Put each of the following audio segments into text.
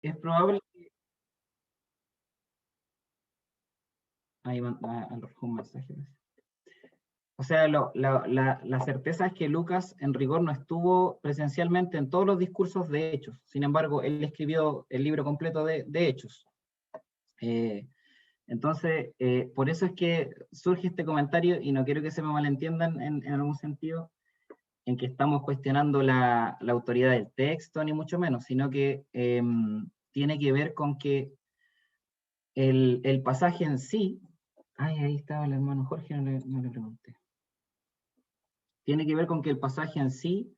es probable. Ahí arrojó un mensaje. O sea, la certeza es que Lucas en rigor no estuvo presencialmente en todos los discursos de Hechos. Sin embargo, él escribió el libro completo de Hechos. Entonces, por eso es que surge este comentario, y no quiero que se me malentiendan en algún sentido, en que estamos cuestionando la autoridad del texto, ni mucho menos, sino que tiene que ver con que el pasaje en sí, ay, ahí estaba el hermano Jorge, no le pregunté. Tiene que ver con que el pasaje en sí,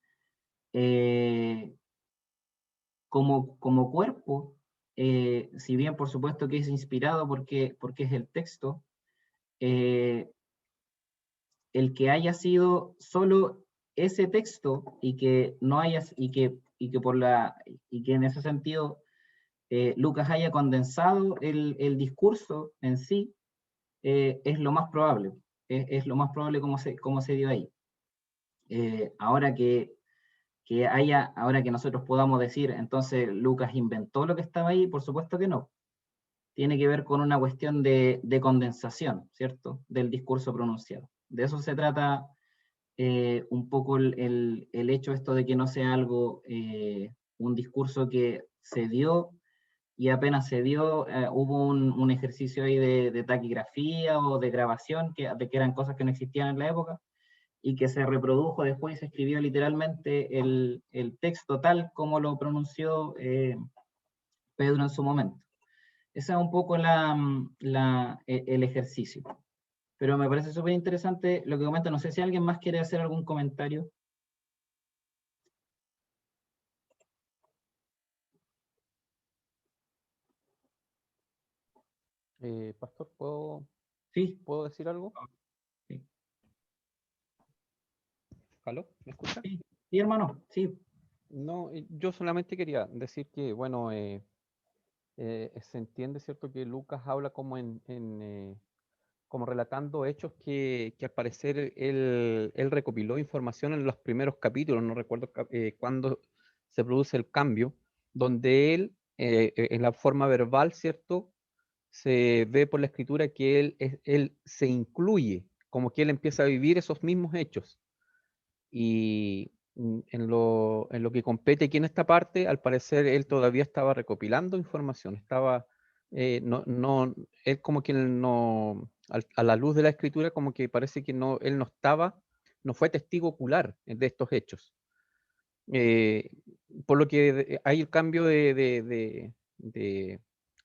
como cuerpo, si bien por supuesto que es inspirado porque es el texto, eh, el que haya sido solo ese texto y que no haya, y que en ese sentido Lucas haya condensado el discurso en sí, es lo más probable, es lo más probable como se dio ahí. Ahora ahora que nosotros podamos decir, entonces Lucas inventó lo que estaba ahí, por supuesto que no. Tiene que ver con una cuestión de condensación, ¿cierto? Del discurso pronunciado. De eso se trata un poco el hecho esto de que no sea algo, un discurso que se dio y apenas se dio, hubo un ejercicio ahí de taquigrafía o de grabación, de que eran cosas que no existían en la época, y que se reprodujo después y se escribió literalmente el texto tal como lo pronunció Pedro en su momento. Ese es un poco el ejercicio. Pero me parece súper interesante lo que comenta. No sé si alguien más quiere hacer algún comentario. Pastor, Sí, ¿puedo decir algo? sí, ¿Aló? ¿Me escuchan? sí, sí, hermano, sí. No, yo solamente quería decir que, bueno, se entiende, ¿cierto?, que Lucas habla como como relatando hechos que al parecer él recopiló información en los primeros capítulos, no recuerdo cuándo se produce el cambio, donde él, en la forma verbal, ¿cierto?, se ve por la escritura que él se incluye, como que él empieza a vivir esos mismos hechos. Y en lo que compete aquí en esta parte, al parecer él todavía estaba recopilando información, él como que no, a la luz de la escritura, como que parece que no, él no fue testigo ocular de estos hechos. Eh, por lo que hay el cambio de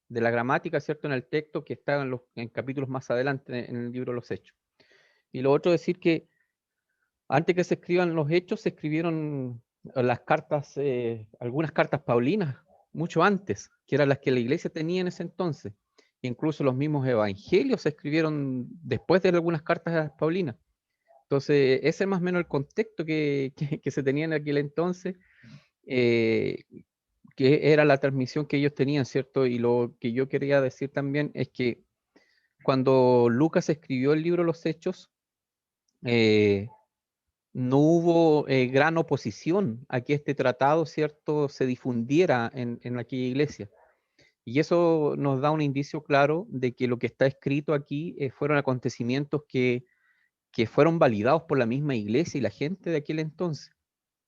la gramática, ¿cierto?, en el texto que está en capítulos más adelante en el libro de los Hechos. Y lo otro es decir que antes que se escriban los hechos, se escribieron las cartas, algunas cartas paulinas, mucho antes, que eran las que la iglesia tenía en ese entonces. Incluso los mismos evangelios se escribieron después de algunas cartas paulinas. Entonces, ese es más o menos el contexto que se tenía en aquel entonces, eh, que era la transmisión que ellos tenían, ¿cierto? Y lo que yo quería decir también es que cuando Lucas escribió el libro Los Hechos, eh, no hubo gran oposición a que este tratado, ¿cierto?, se difundiera en aquella iglesia. Y eso nos da un indicio claro de que lo que está escrito aquí fueron acontecimientos que fueron validados por la misma iglesia y la gente de aquel entonces.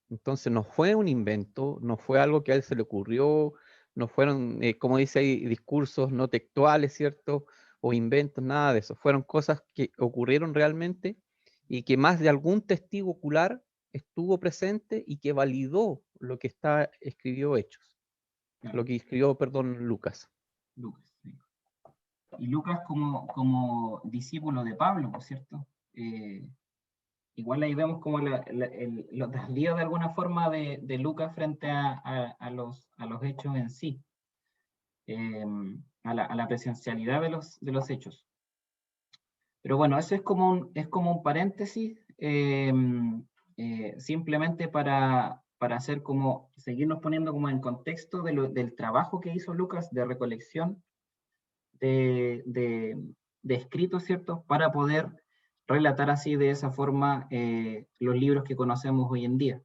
Entonces no fue un invento, no fue algo que a él se le ocurrió, no fueron, como dice ahí, discursos no textuales, ¿cierto? O inventos, nada de eso. Fueron cosas que ocurrieron realmente y que más de algún testigo ocular estuvo presente y que validó lo que escribió Hechos, Claro, lo que escribió, perdón, Lucas. Lucas. Sí. Y Lucas como discípulo de Pablo, por cierto. Igual ahí vemos como los desvíos de alguna forma de Lucas frente a los hechos en sí, eh, a la presencialidad de los hechos. Pero bueno, eso es como un paréntesis, simplemente para hacer como, seguirnos poniendo como en contexto del trabajo que hizo Lucas de recolección de, de, de escritos, ¿cierto? Para poder relatar así de esa forma los libros que conocemos hoy en día.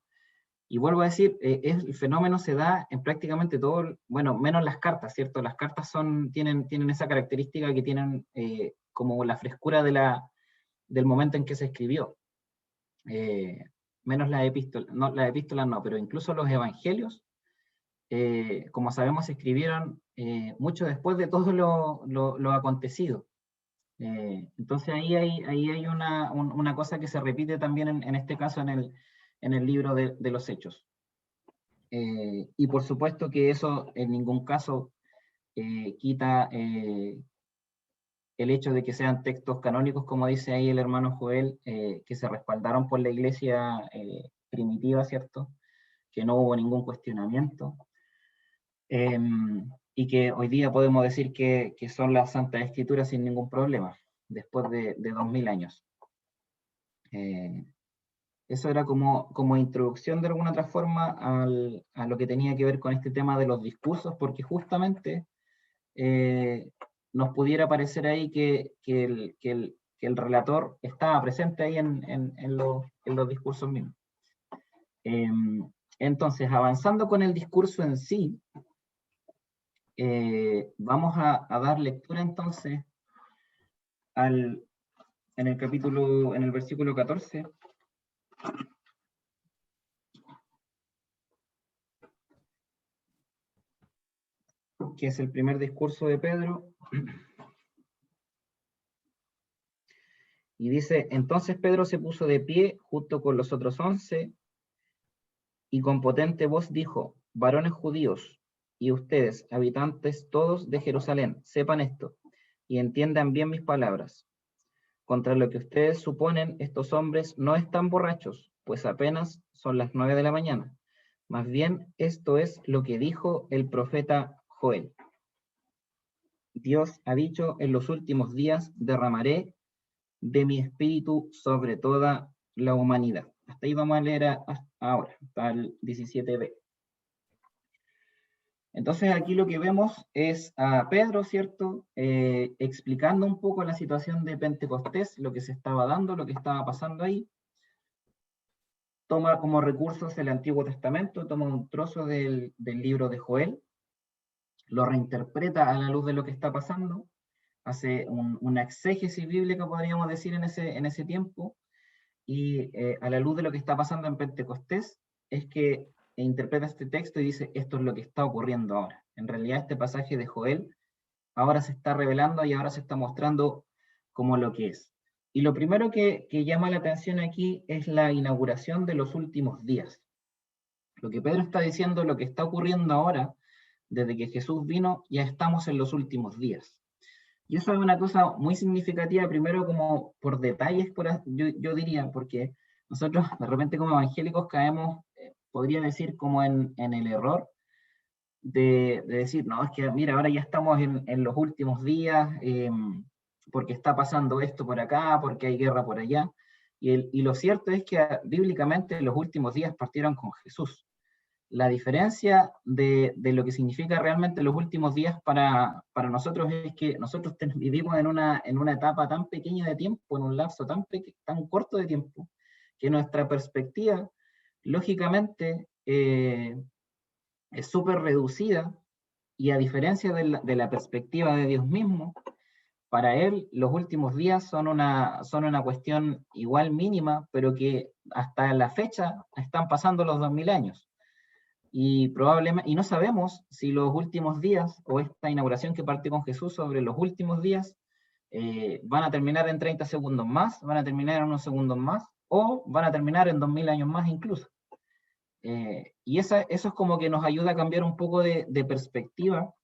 Y vuelvo a decir, el fenómeno se da en prácticamente todo, bueno, menos las cartas, ¿cierto? Las cartas tienen esa característica que tienen como la frescura del momento en que se escribió. Menos las epístolas no, pero incluso los evangelios, como sabemos, se escribieron mucho después de todo lo acontecido. Entonces ahí hay una cosa que se repite también en este caso en el libro de los Hechos. Y por supuesto que eso en ningún caso quita el hecho de que sean textos canónicos, como dice ahí el hermano Joel, que se respaldaron por la iglesia primitiva, ¿cierto? Que no hubo ningún cuestionamiento. Y que hoy día podemos decir que son las Santas Escrituras sin ningún problema, después de 2000 años. Eso era como introducción de alguna otra forma a lo que tenía que ver con este tema de los discursos, porque justamente nos pudiera parecer ahí que el relator estaba presente ahí en los discursos mismos. Entonces, avanzando con el discurso en sí, vamos a dar lectura entonces en el versículo 14, que es el primer discurso de Pedro, y dice: entonces Pedro se puso de pie junto con los otros 11, y con potente voz dijo: varones judíos, y ustedes, habitantes todos de Jerusalén, sepan esto, y entiendan bien mis palabras. Contra lo que ustedes suponen, estos hombres no están borrachos, pues apenas son las 9 de la mañana. Más bien, esto es lo que dijo el profeta Joel. Dios ha dicho: en los últimos días derramaré de mi espíritu sobre toda la humanidad. Hasta ahí vamos a leer ahora, hasta el 17b. Entonces aquí lo que vemos es a Pedro, ¿cierto? Explicando un poco la situación de Pentecostés, lo que se estaba dando, lo que estaba pasando ahí. Toma como recursos el Antiguo Testamento, toma un trozo del libro de Joel, lo reinterpreta a la luz de lo que está pasando, hace una exégesis bíblica, podríamos decir, en ese tiempo, y a la luz de lo que está pasando en Pentecostés, es que interpreta este texto y dice: esto es lo que está ocurriendo ahora. En realidad este pasaje de Joel ahora se está revelando y ahora se está mostrando como lo que es. Y lo primero que llama la atención aquí es la inauguración de los últimos días. Lo que Pedro está diciendo, lo que está ocurriendo ahora, desde que Jesús vino, ya estamos en los últimos días. Y eso es una cosa muy significativa, primero como por detalles, yo diría, porque nosotros de repente como evangélicos caemos, podría decir, como en el error de decir: no, es que mira, ahora ya estamos en los últimos días, porque está pasando esto por acá, porque hay guerra por allá. Y lo cierto es que bíblicamente los últimos días partieron con Jesús. La diferencia de lo que significa realmente los últimos días para nosotros es que nosotros vivimos en una etapa tan pequeña de tiempo, en un lapso tan corto de tiempo, que nuestra perspectiva, lógicamente, es súper reducida, y a diferencia de la perspectiva de Dios mismo, para Él los últimos días son una cuestión igual mínima, pero que hasta la fecha están pasando los 2000 años. Y probablemente, y no sabemos si los últimos días, o esta inauguración que parte con Jesús sobre los últimos días, van a terminar en 30 segundos más, van a terminar en unos segundos más, o van a terminar en 2000 años más incluso. Y eso es como que nos ayuda a cambiar un poco de perspectiva,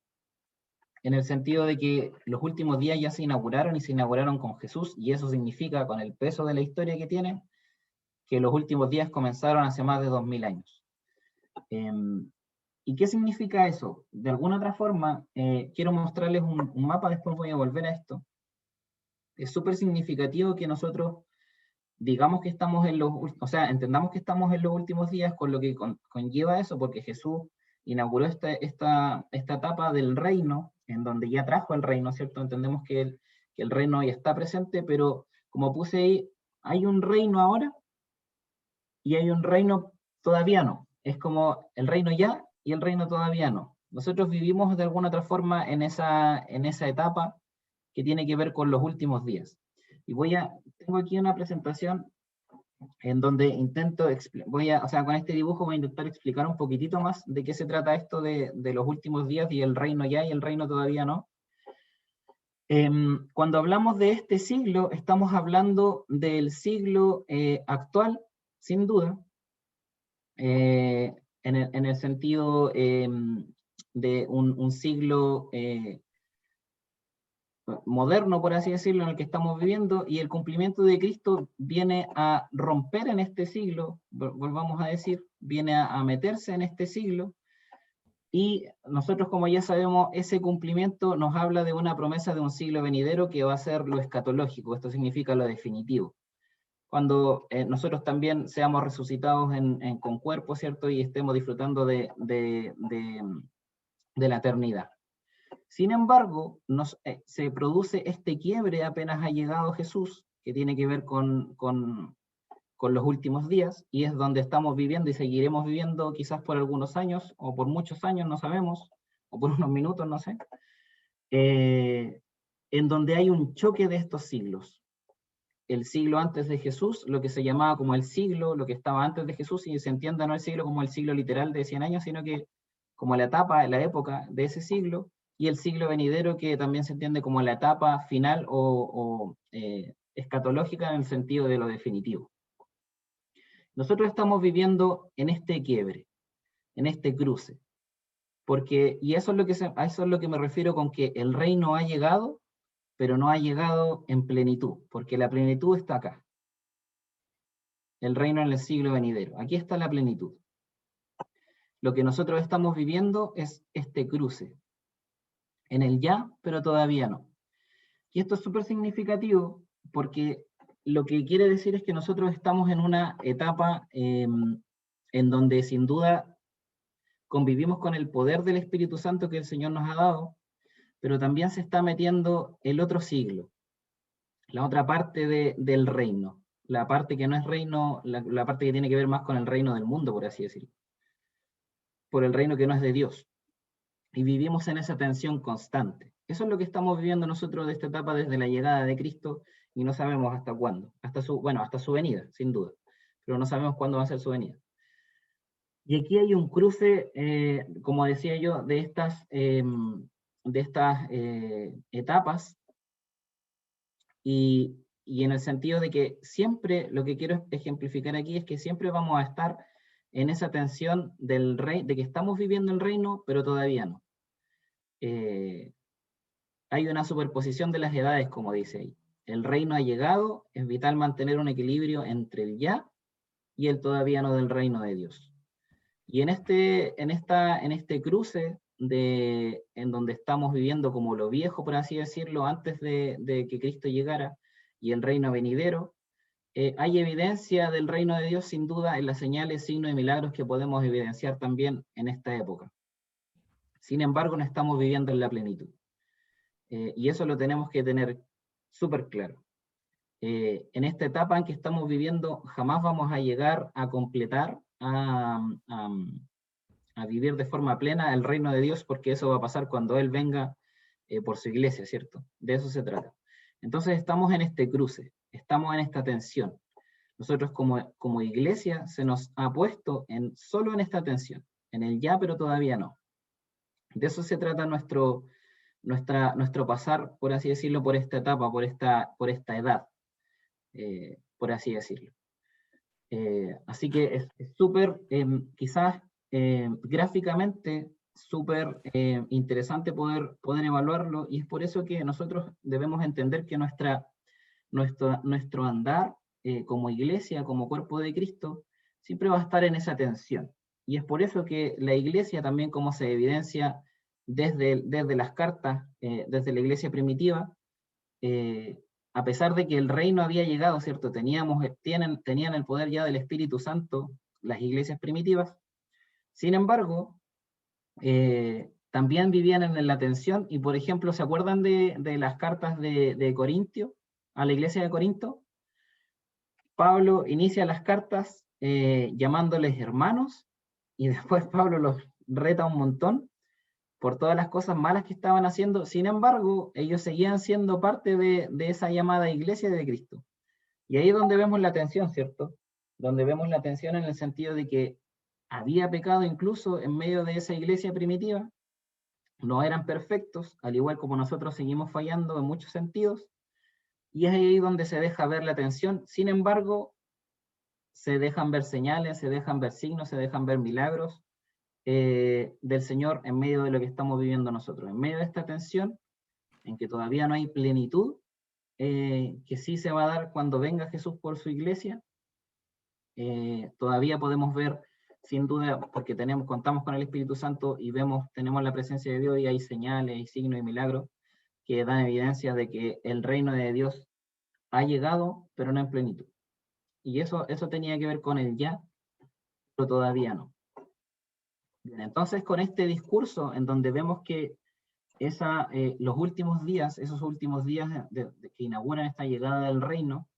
en el sentido de que los últimos días ya se inauguraron, y se inauguraron con Jesús, y eso significa, con el peso de la historia que tiene, que los últimos días comenzaron hace más de 2000 años. ¿Y qué significa eso? De alguna otra forma, quiero mostrarles un mapa, después voy a volver a esto. Es súper significativo que nosotros digamos que estamos entendamos que estamos en los últimos días, con lo que conlleva eso, porque Jesús inauguró esta etapa del reino, en donde ya trajo el reino, ¿cierto? Entendemos que el reino ya está presente, pero como puse ahí, hay un reino ahora y hay un reino todavía no. es como el reino ya y el reino todavía no. Nosotros vivimos de alguna otra forma en esa etapa que tiene que ver con los últimos días. Y tengo aquí una presentación en donde o sea, con este dibujo voy a intentar explicar un poquitito más de qué se trata esto de los últimos días y el reino ya y el reino todavía no. Cuando hablamos de este siglo, estamos hablando del siglo actual, sin duda, en el sentido de un siglo moderno, por así decirlo, en el que estamos viviendo, y el cumplimiento de Cristo viene a romper en este siglo, volvamos a decir, viene a meterse en este siglo, y nosotros, como ya sabemos, ese cumplimiento nos habla de una promesa de un siglo venidero que va a ser lo escatológico, esto significa lo definitivo. Cuando nosotros también seamos resucitados con cuerpo, ¿cierto? Y estemos disfrutando de la eternidad. Sin embargo, se produce este quiebre apenas ha llegado Jesús, que tiene que ver con los últimos días, y es donde estamos viviendo y seguiremos viviendo quizás por algunos años, o por muchos años, no sabemos, o por unos minutos, no sé, en donde hay un choque de estos siglos. El siglo antes de Jesús, lo que se llamaba como el siglo, lo que estaba antes de Jesús, y se entienda no el siglo como el siglo literal de 100 años, sino que como la etapa, la época de ese siglo, y el siglo venidero, que también se entiende como la etapa final o escatológica en el sentido de lo definitivo. Nosotros estamos viviendo en este quiebre, en este cruce, y eso a eso es lo que me refiero con que el reino ha llegado, pero no ha llegado en plenitud, porque la plenitud está acá. El reino en el siglo venidero. Aquí está la plenitud. Lo que nosotros estamos viviendo es este cruce, en el ya, pero todavía no. Y esto es súper significativo porque lo que quiere decir es que nosotros estamos en una etapa en donde sin duda convivimos con el poder del Espíritu Santo que el Señor nos ha dado, pero también se está metiendo el otro siglo, la otra parte del reino, la parte que no es reino, la parte que tiene que ver más con el reino del mundo, por así decirlo, por el reino que no es de Dios. Y vivimos en esa tensión constante. Eso es lo que estamos viviendo nosotros de esta etapa desde la llegada de Cristo, y no sabemos hasta cuándo, hasta su venida, sin duda, pero no sabemos cuándo va a ser su venida. Y aquí hay un cruce, como decía yo, de estas etapas, y en el sentido de que siempre, lo que quiero ejemplificar aquí es que siempre vamos a estar en esa tensión del rey, de que estamos viviendo el reino, pero todavía no. Hay una superposición de las edades, como dice ahí. El reino ha llegado, es vital mantener un equilibrio entre el ya y el todavía no del reino de Dios. Y en este cruce en donde estamos viviendo como lo viejo, por así decirlo, antes de que Cristo llegara, y el reino venidero, hay evidencia del reino de Dios sin duda en las señales, signos y milagros que podemos evidenciar también en esta época. Sin embargo, no estamos viviendo en la plenitud. Y eso lo tenemos que tener súper claro. En esta etapa en que estamos viviendo, jamás vamos a llegar a completar, a vivir de forma plena el reino de Dios, porque eso va a pasar cuando Él venga por su iglesia, ¿cierto? De eso se trata. Entonces estamos en este cruce, estamos en esta tensión. Nosotros como iglesia se nos ha puesto solo en esta tensión, en el ya, pero todavía no. De eso se trata nuestro pasar, por así decirlo, por esta etapa, por esta edad, por así decirlo. Así que es súper, quizás gráficamente, súper interesante poder evaluarlo, y es por eso que nosotros debemos entender que nuestro andar como iglesia, como cuerpo de Cristo, siempre va a estar en esa tensión. Y es por eso que la iglesia también, como se evidencia desde las cartas, desde la iglesia primitiva, a pesar de que el reino había llegado, ¿cierto? Tenían el poder ya del Espíritu Santo, las iglesias primitivas. Sin embargo, también vivían en la tensión, y por ejemplo, ¿se acuerdan de las cartas de Corintio, a la iglesia de Corinto? Pablo inicia las cartas llamándoles hermanos, y después Pablo los reta un montón por todas las cosas malas que estaban haciendo. Sin embargo, ellos seguían siendo parte de esa llamada iglesia de Cristo. Y ahí es donde vemos la tensión, ¿cierto? Donde vemos la tensión en el sentido de que había pecado incluso en medio de esa iglesia primitiva, no eran perfectos, al igual como nosotros seguimos fallando en muchos sentidos, y es ahí donde se deja ver la tensión. Sin embargo, se dejan ver señales, se dejan ver signos, se dejan ver milagros del Señor en medio de lo que estamos viviendo nosotros. En medio de esta tensión, en que todavía no hay plenitud, que sí se va a dar cuando venga Jesús por su iglesia, todavía podemos ver, sin duda, porque contamos con el Espíritu Santo y tenemos la presencia de Dios y hay señales, y signos y milagros que dan evidencia de que el reino de Dios ha llegado, pero no en plenitud. Y eso tenía que ver con el ya, pero todavía no. Bien, entonces, con este discurso en donde vemos que esos últimos días que inauguran esta llegada del reino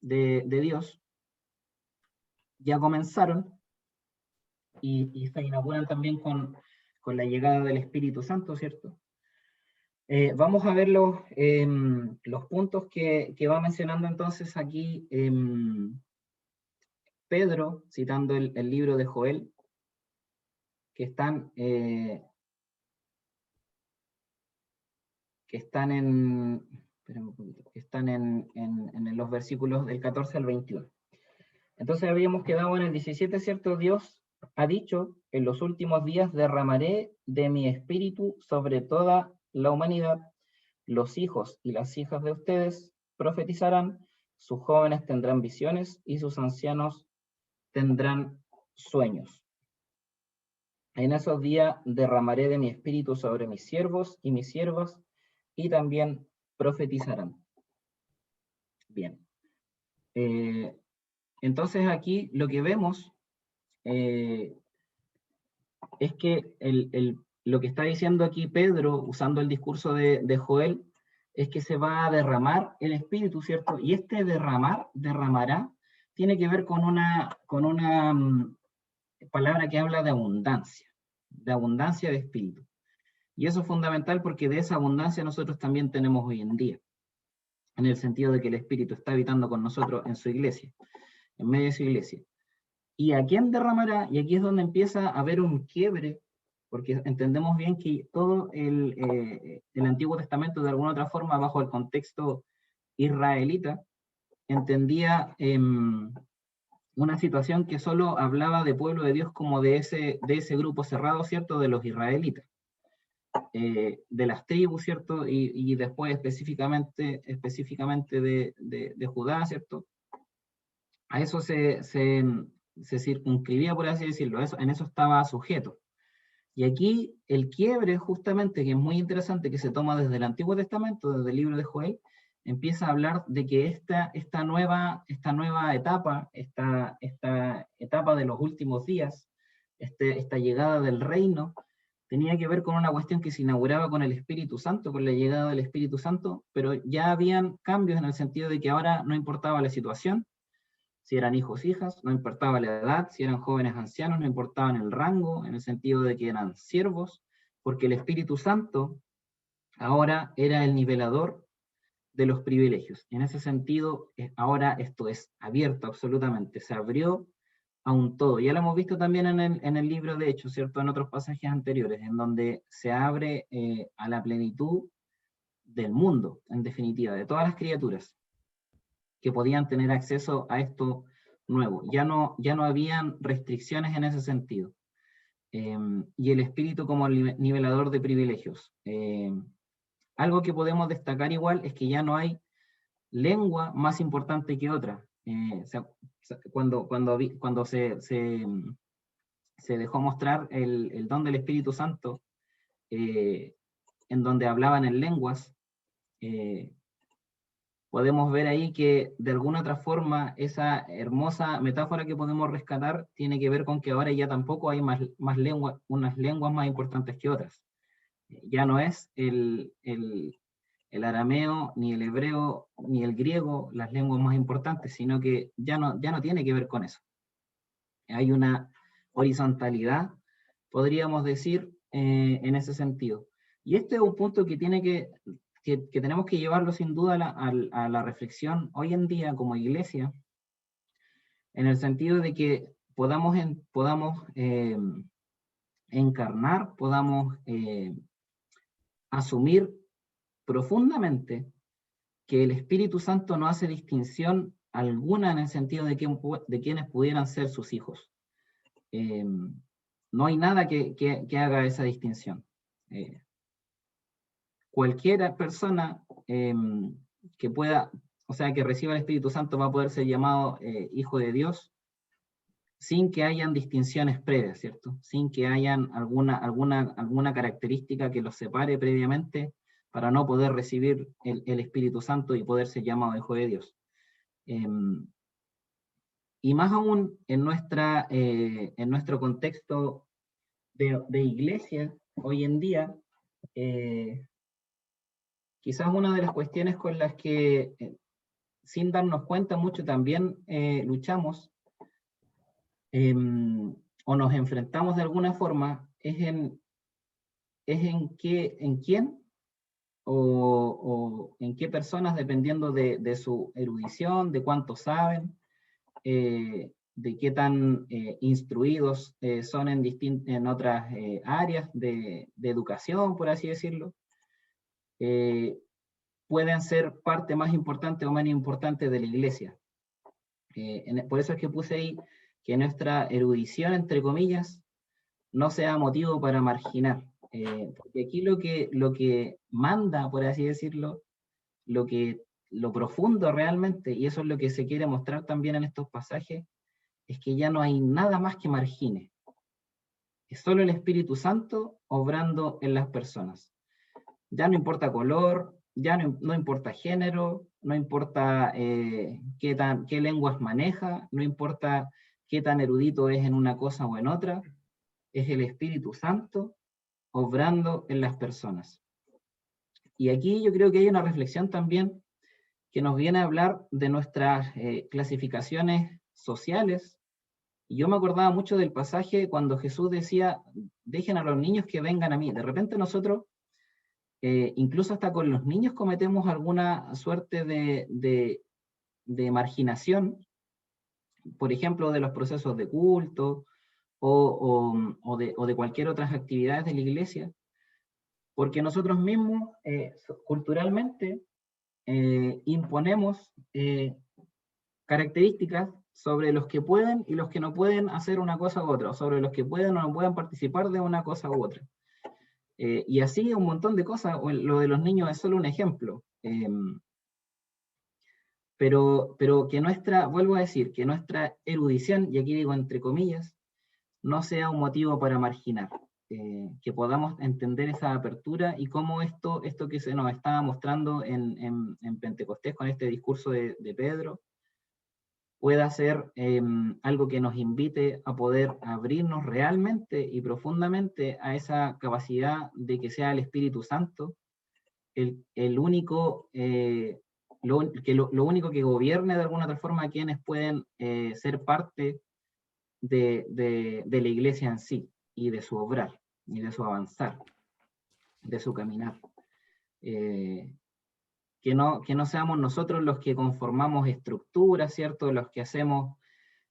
de Dios, ya comenzaron y se inauguran también con la llegada del Espíritu Santo, ¿cierto? Vamos a ver los puntos que va mencionando entonces aquí Pedro, citando el libro de Joel, que están en los versículos del 14 al 21. Entonces habíamos quedado en el 17, ¿cierto? Dios ha dicho, en los últimos días derramaré de mi espíritu sobre toda la humanidad. Los hijos y las hijas de ustedes profetizarán, sus jóvenes tendrán visiones y sus ancianos tendrán sueños. En esos días derramaré de mi espíritu sobre mis siervos y mis siervas, y también profetizarán. Bien. Entonces aquí lo que vemos es que lo que está diciendo aquí Pedro, usando el discurso de Joel, es que se va a derramar el espíritu, ¿cierto? Y este derramará, tiene que ver con una palabra que habla de abundancia de espíritu. Y eso es fundamental porque de esa abundancia nosotros también tenemos hoy en día, en el sentido de que el Espíritu está habitando con nosotros en su iglesia, en medio de su iglesia. ¿Y a quién derramará? Y aquí es donde empieza a haber un quiebre, porque entendemos bien que todo el Antiguo Testamento, de alguna otra forma, bajo el contexto israelita, entendía una situación que solo hablaba de pueblo de Dios como de ese grupo cerrado, ¿cierto?, de los israelitas. De las tribus, ¿cierto? Y después específicamente de Judá, ¿cierto? A eso se circunscribía, por así decirlo, en eso estaba sujeto. Y aquí el quiebre, justamente, que es muy interesante, que se toma desde el Antiguo Testamento, desde el libro de Joel, empieza a hablar de que esta nueva etapa, esta etapa de los últimos días, esta llegada del reino, tenía que ver con una cuestión que se inauguraba con el Espíritu Santo, con la llegada del Espíritu Santo, pero ya habían cambios en el sentido de que ahora no importaba la situación, si eran hijos, hijas, no importaba la edad, si eran jóvenes, ancianos, no importaba el rango, en el sentido de que eran siervos, porque el Espíritu Santo ahora era el nivelador de los privilegios. En ese sentido, ahora esto es abierto absolutamente, se abrió a un todo. Ya lo hemos visto también en el libro de Hechos, ¿cierto? En otros pasajes anteriores, en donde se abre a la plenitud del mundo, en definitiva, de todas las criaturas que podían tener acceso a esto nuevo. Ya no habían restricciones en ese sentido. Y el espíritu como nivelador de privilegios. Algo que podemos destacar igual es que ya no hay lengua más importante que otra. Cuando se dejó mostrar el don del Espíritu Santo, en donde hablaban en lenguas, podemos ver ahí que de alguna otra forma esa hermosa metáfora que podemos rescatar tiene que ver con que ahora ya tampoco hay unas lenguas más importantes que otras. Ya no es el arameo, ni el hebreo, ni el griego las lenguas más importantes, sino que ya no tiene que ver con eso. Hay una horizontalidad, podríamos decir, en ese sentido. Y este es un punto que tenemos que llevarlo sin duda a la reflexión hoy en día como iglesia, en el sentido de que podamos encarnar, podamos asumir profundamente que el Espíritu Santo no hace distinción alguna en el sentido de quienes pudieran ser sus hijos. No hay nada que haga esa distinción. Cualquier persona que pueda, o sea, que reciba el Espíritu Santo va a poder ser llamado hijo de Dios sin que hayan distinciones previas, ¿cierto? Sin que hayan alguna característica que los separe previamente para no poder recibir el Espíritu Santo y poder ser llamado hijo de Dios. Y más aún en nuestro contexto de iglesia, hoy en día, quizás una de las cuestiones con las que, sin darnos cuenta mucho, también luchamos, o nos enfrentamos de alguna forma, es en quién o en qué personas, dependiendo de su erudición, de cuánto saben, de qué tan instruidos son en otras áreas de educación, por así decirlo, pueden ser parte más importante o menos importante de la iglesia. Por eso es que puse ahí que nuestra erudición, entre comillas, no sea motivo para marginar. Porque aquí lo que manda, por así decirlo, lo profundo realmente, y eso es lo que se quiere mostrar también en estos pasajes, es que ya no hay nada más que margine. Es solo el Espíritu Santo obrando en las personas. Ya no importa color, ya no importa género, no importa qué lenguas maneja, no importa qué tan erudito es en una cosa o en otra, es el Espíritu Santo obrando en las personas. Y aquí yo creo que hay una reflexión también que nos viene a hablar de nuestras clasificaciones sociales. Y yo me acordaba mucho del pasaje cuando Jesús decía, dejen a los niños que vengan a mí. De repente nosotros, incluso hasta con los niños, cometemos alguna suerte de marginación, por ejemplo, de los procesos de culto o de cualquier otras actividades de la iglesia, porque nosotros mismos culturalmente imponemos características sobre los que pueden y los que no pueden hacer una cosa u otra, sobre los que pueden o no pueden participar de una cosa u otra. Y así un montón de cosas, lo de los niños es solo un ejemplo. Pero que vuelvo a decir, que nuestra erudición, y aquí digo entre comillas, no sea un motivo para marginar, que podamos entender esa apertura y cómo esto que se nos estaba mostrando en Pentecostés con este discurso de Pedro, pueda ser algo que nos invite a poder abrirnos realmente y profundamente a esa capacidad de que sea el Espíritu Santo el único, lo único que gobierne de alguna otra forma a quienes pueden ser parte de la iglesia en sí, y de su obrar, y de su avanzar, de su caminar. Que no seamos nosotros los que conformamos estructuras, ¿cierto? Los que hacemos,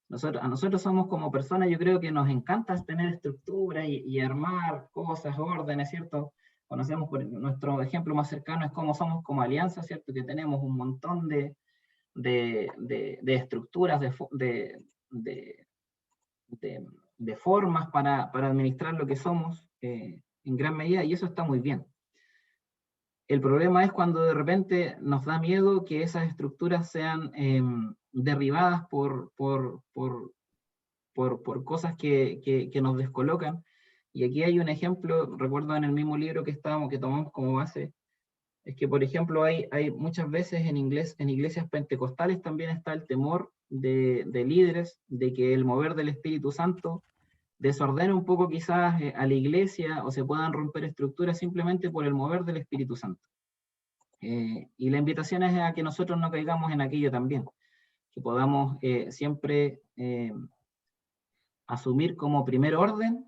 a nosotros somos como personas, yo creo que nos encanta tener estructuras y armar cosas, órdenes, ¿cierto? Conocemos, nuestro ejemplo más cercano es cómo somos como alianza, ¿cierto? Que tenemos un montón de estructuras, de formas para administrar lo que somos en gran medida, y eso está muy bien. El problema es cuando de repente nos da miedo que esas estructuras sean derribadas por cosas que nos descolocan. Y aquí hay un ejemplo, recuerdo en el mismo libro que tomamos como base, es que, por ejemplo, hay muchas veces en iglesias pentecostales también está el temor de líderes de que el mover del Espíritu Santo desordene un poco quizás a la iglesia o se puedan romper estructuras simplemente por el mover del Espíritu Santo. Y la invitación es a que nosotros no caigamos en aquello también, que podamos siempre asumir como primer orden,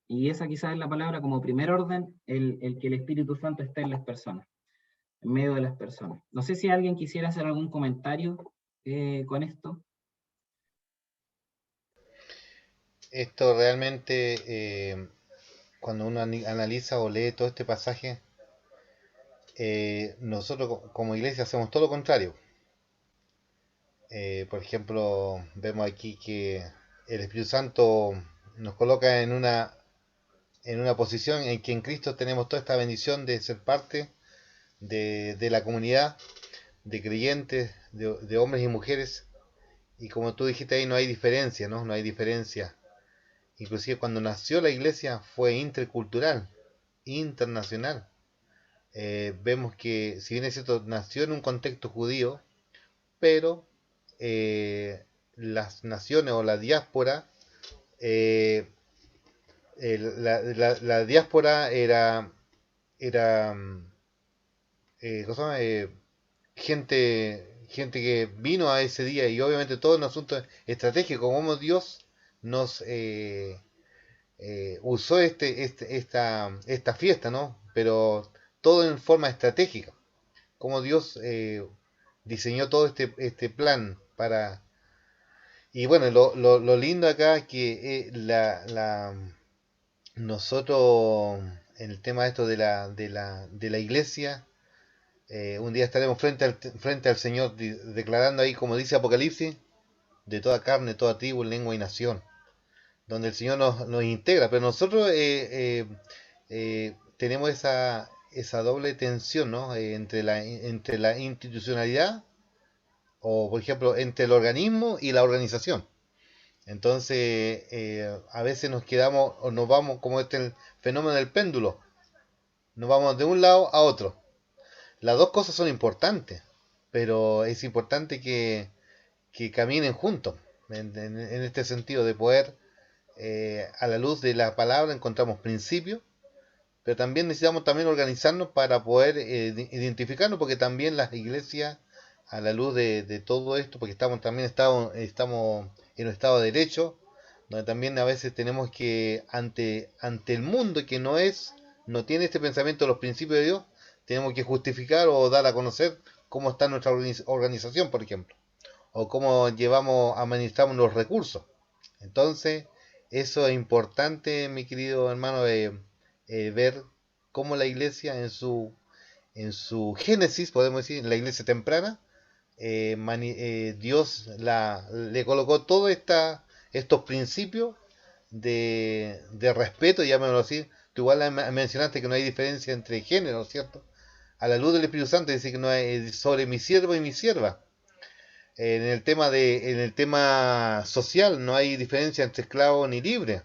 y esa quizás es la palabra, como primer orden, el que el Espíritu Santo esté en las personas, en medio de las personas. No sé si alguien quisiera hacer algún comentario con esto. Esto realmente, cuando uno analiza o lee todo este pasaje, nosotros como iglesia hacemos todo lo contrario. Por ejemplo, vemos aquí que el Espíritu Santo nos coloca en una posición en que en Cristo tenemos toda esta bendición de ser parte de la comunidad de creyentes, de hombres y mujeres. Y como tú dijiste ahí, no hay diferencia, ¿no? No hay diferencia. Inclusive cuando nació la iglesia fue intercultural, internacional. Vemos que, si bien es cierto, nació en un contexto judío, pero las naciones o la diáspora, eh, la diáspora era ¿cómo se llama? Gente que vino a ese día, y obviamente todo un asunto estratégico, como Dios nos usó esta fiesta, ¿no? Pero todo en forma estratégica, como Dios diseñó todo este plan para... Y bueno, lo lindo acá es que nosotros, en el tema de esto de la iglesia, un día estaremos frente al Señor declarando ahí, como dice Apocalipsis, de toda carne, toda tribu, lengua y nación, donde el Señor nos integra, pero nosotros tenemos esa doble tensión, ¿no? Entre la institucionalidad, o por ejemplo entre el organismo y la organización. Entonces, a veces nos quedamos o nos vamos, como el fenómeno del péndulo, nos vamos de un lado a otro. Las dos cosas son importantes, pero es importante que caminen juntos, en este sentido de poder, a la luz de la palabra encontramos principios, pero también necesitamos también organizarnos para poder identificarnos, porque también las iglesias, a la luz de todo esto, porque estamos en un estado de derecho, donde también a veces tenemos que, ante el mundo que no tiene este pensamiento de los principios de Dios, tenemos que justificar o dar a conocer cómo está nuestra organización, por ejemplo, o cómo administramos los recursos. Entonces, eso es importante, mi querido hermano, ver cómo la iglesia en su génesis, podemos decir, la iglesia temprana, Dios le colocó todos estos principios de respeto, llamémoslo así. Tú igual mencionaste que no hay diferencia entre géneros, ¿cierto? A la luz del Espíritu Santo dice que no hay sobre mi siervo y mi sierva. En el tema social no hay diferencia entre esclavo ni libre.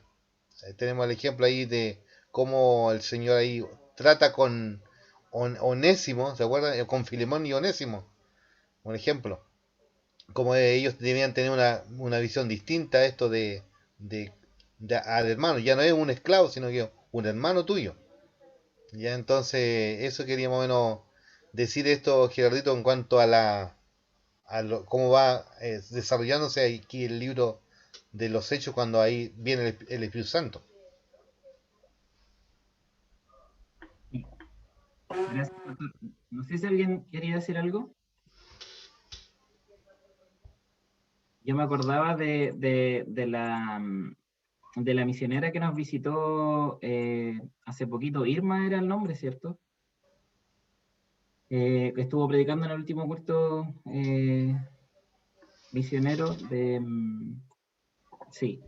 Tenemos el ejemplo ahí de cómo el Señor ahí trata con Onésimo, ¿se acuerdan? Con Filemón y Onésimo, un ejemplo. Como ellos debían tener una visión distinta a esto al hermano. Ya no es un esclavo, sino que un hermano tuyo. Ya, entonces, eso quería más o menos decir esto, Gerardito, en cuanto cómo va desarrollándose aquí el libro de los Hechos cuando ahí viene el Espíritu Santo. Gracias, doctor. No sé si alguien quería decir algo. Yo me acordaba de la misionera que nos visitó hace poquito. Irma era el nombre, ¿cierto? Que estuvo predicando en el último culto misionero sí.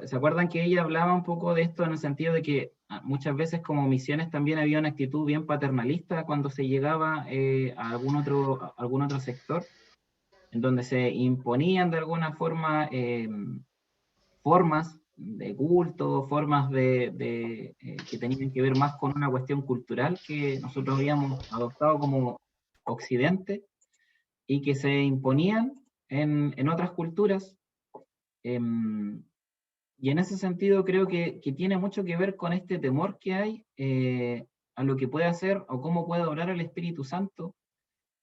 ¿Se acuerdan que ella hablaba un poco de esto en el sentido de que muchas veces como misiones también había una actitud bien paternalista cuando se llegaba a algún otro sector, en donde se imponían de alguna forma formas de culto, formas que tenían que ver más con una cuestión cultural que nosotros habíamos adoptado como Occidente y que se imponían en otras culturas. Y en ese sentido creo que tiene mucho que ver con este temor que hay a lo que puede hacer o cómo puede obrar el Espíritu Santo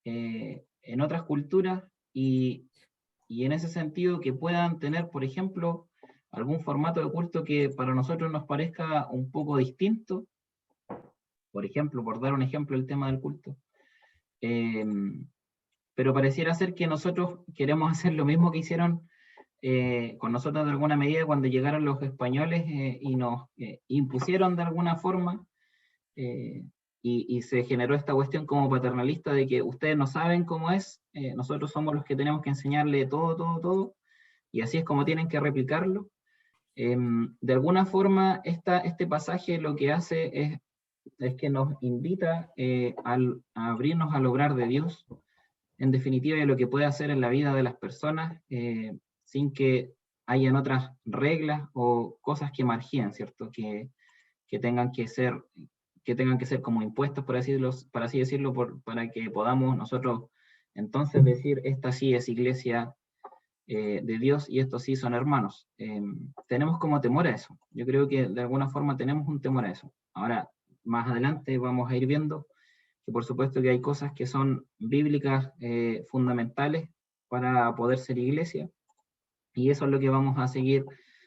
en otras culturas y en ese sentido que puedan tener, por ejemplo, algún formato de culto que para nosotros nos parezca un poco distinto, por ejemplo, por dar un ejemplo, el tema del culto, pero pareciera ser que nosotros queremos hacer lo mismo que hicieron con nosotros de alguna medida cuando llegaron los españoles y nos impusieron de alguna forma, y se generó esta cuestión como paternalista de que ustedes no saben cómo es, nosotros somos los que tenemos que enseñarle todo, todo, todo, y así es como tienen que replicarlo. De alguna forma, este pasaje lo que hace es que nos invita a abrirnos al obrar de Dios, en definitiva, de lo que puede hacer en la vida de las personas, sin que hayan otras reglas o cosas que marginen, ¿cierto? Que tengan que ser como impuestos, por así decirlo, para que podamos nosotros entonces decir, esta sí es iglesia de Dios y estos sí son hermanos. Tenemos como temor a eso. Yo creo que de alguna forma tenemos un temor a eso. Ahora, más adelante vamos a ir viendo que por supuesto que hay cosas que son bíblicas fundamentales para poder ser iglesia, y eso es lo que vamos a seguir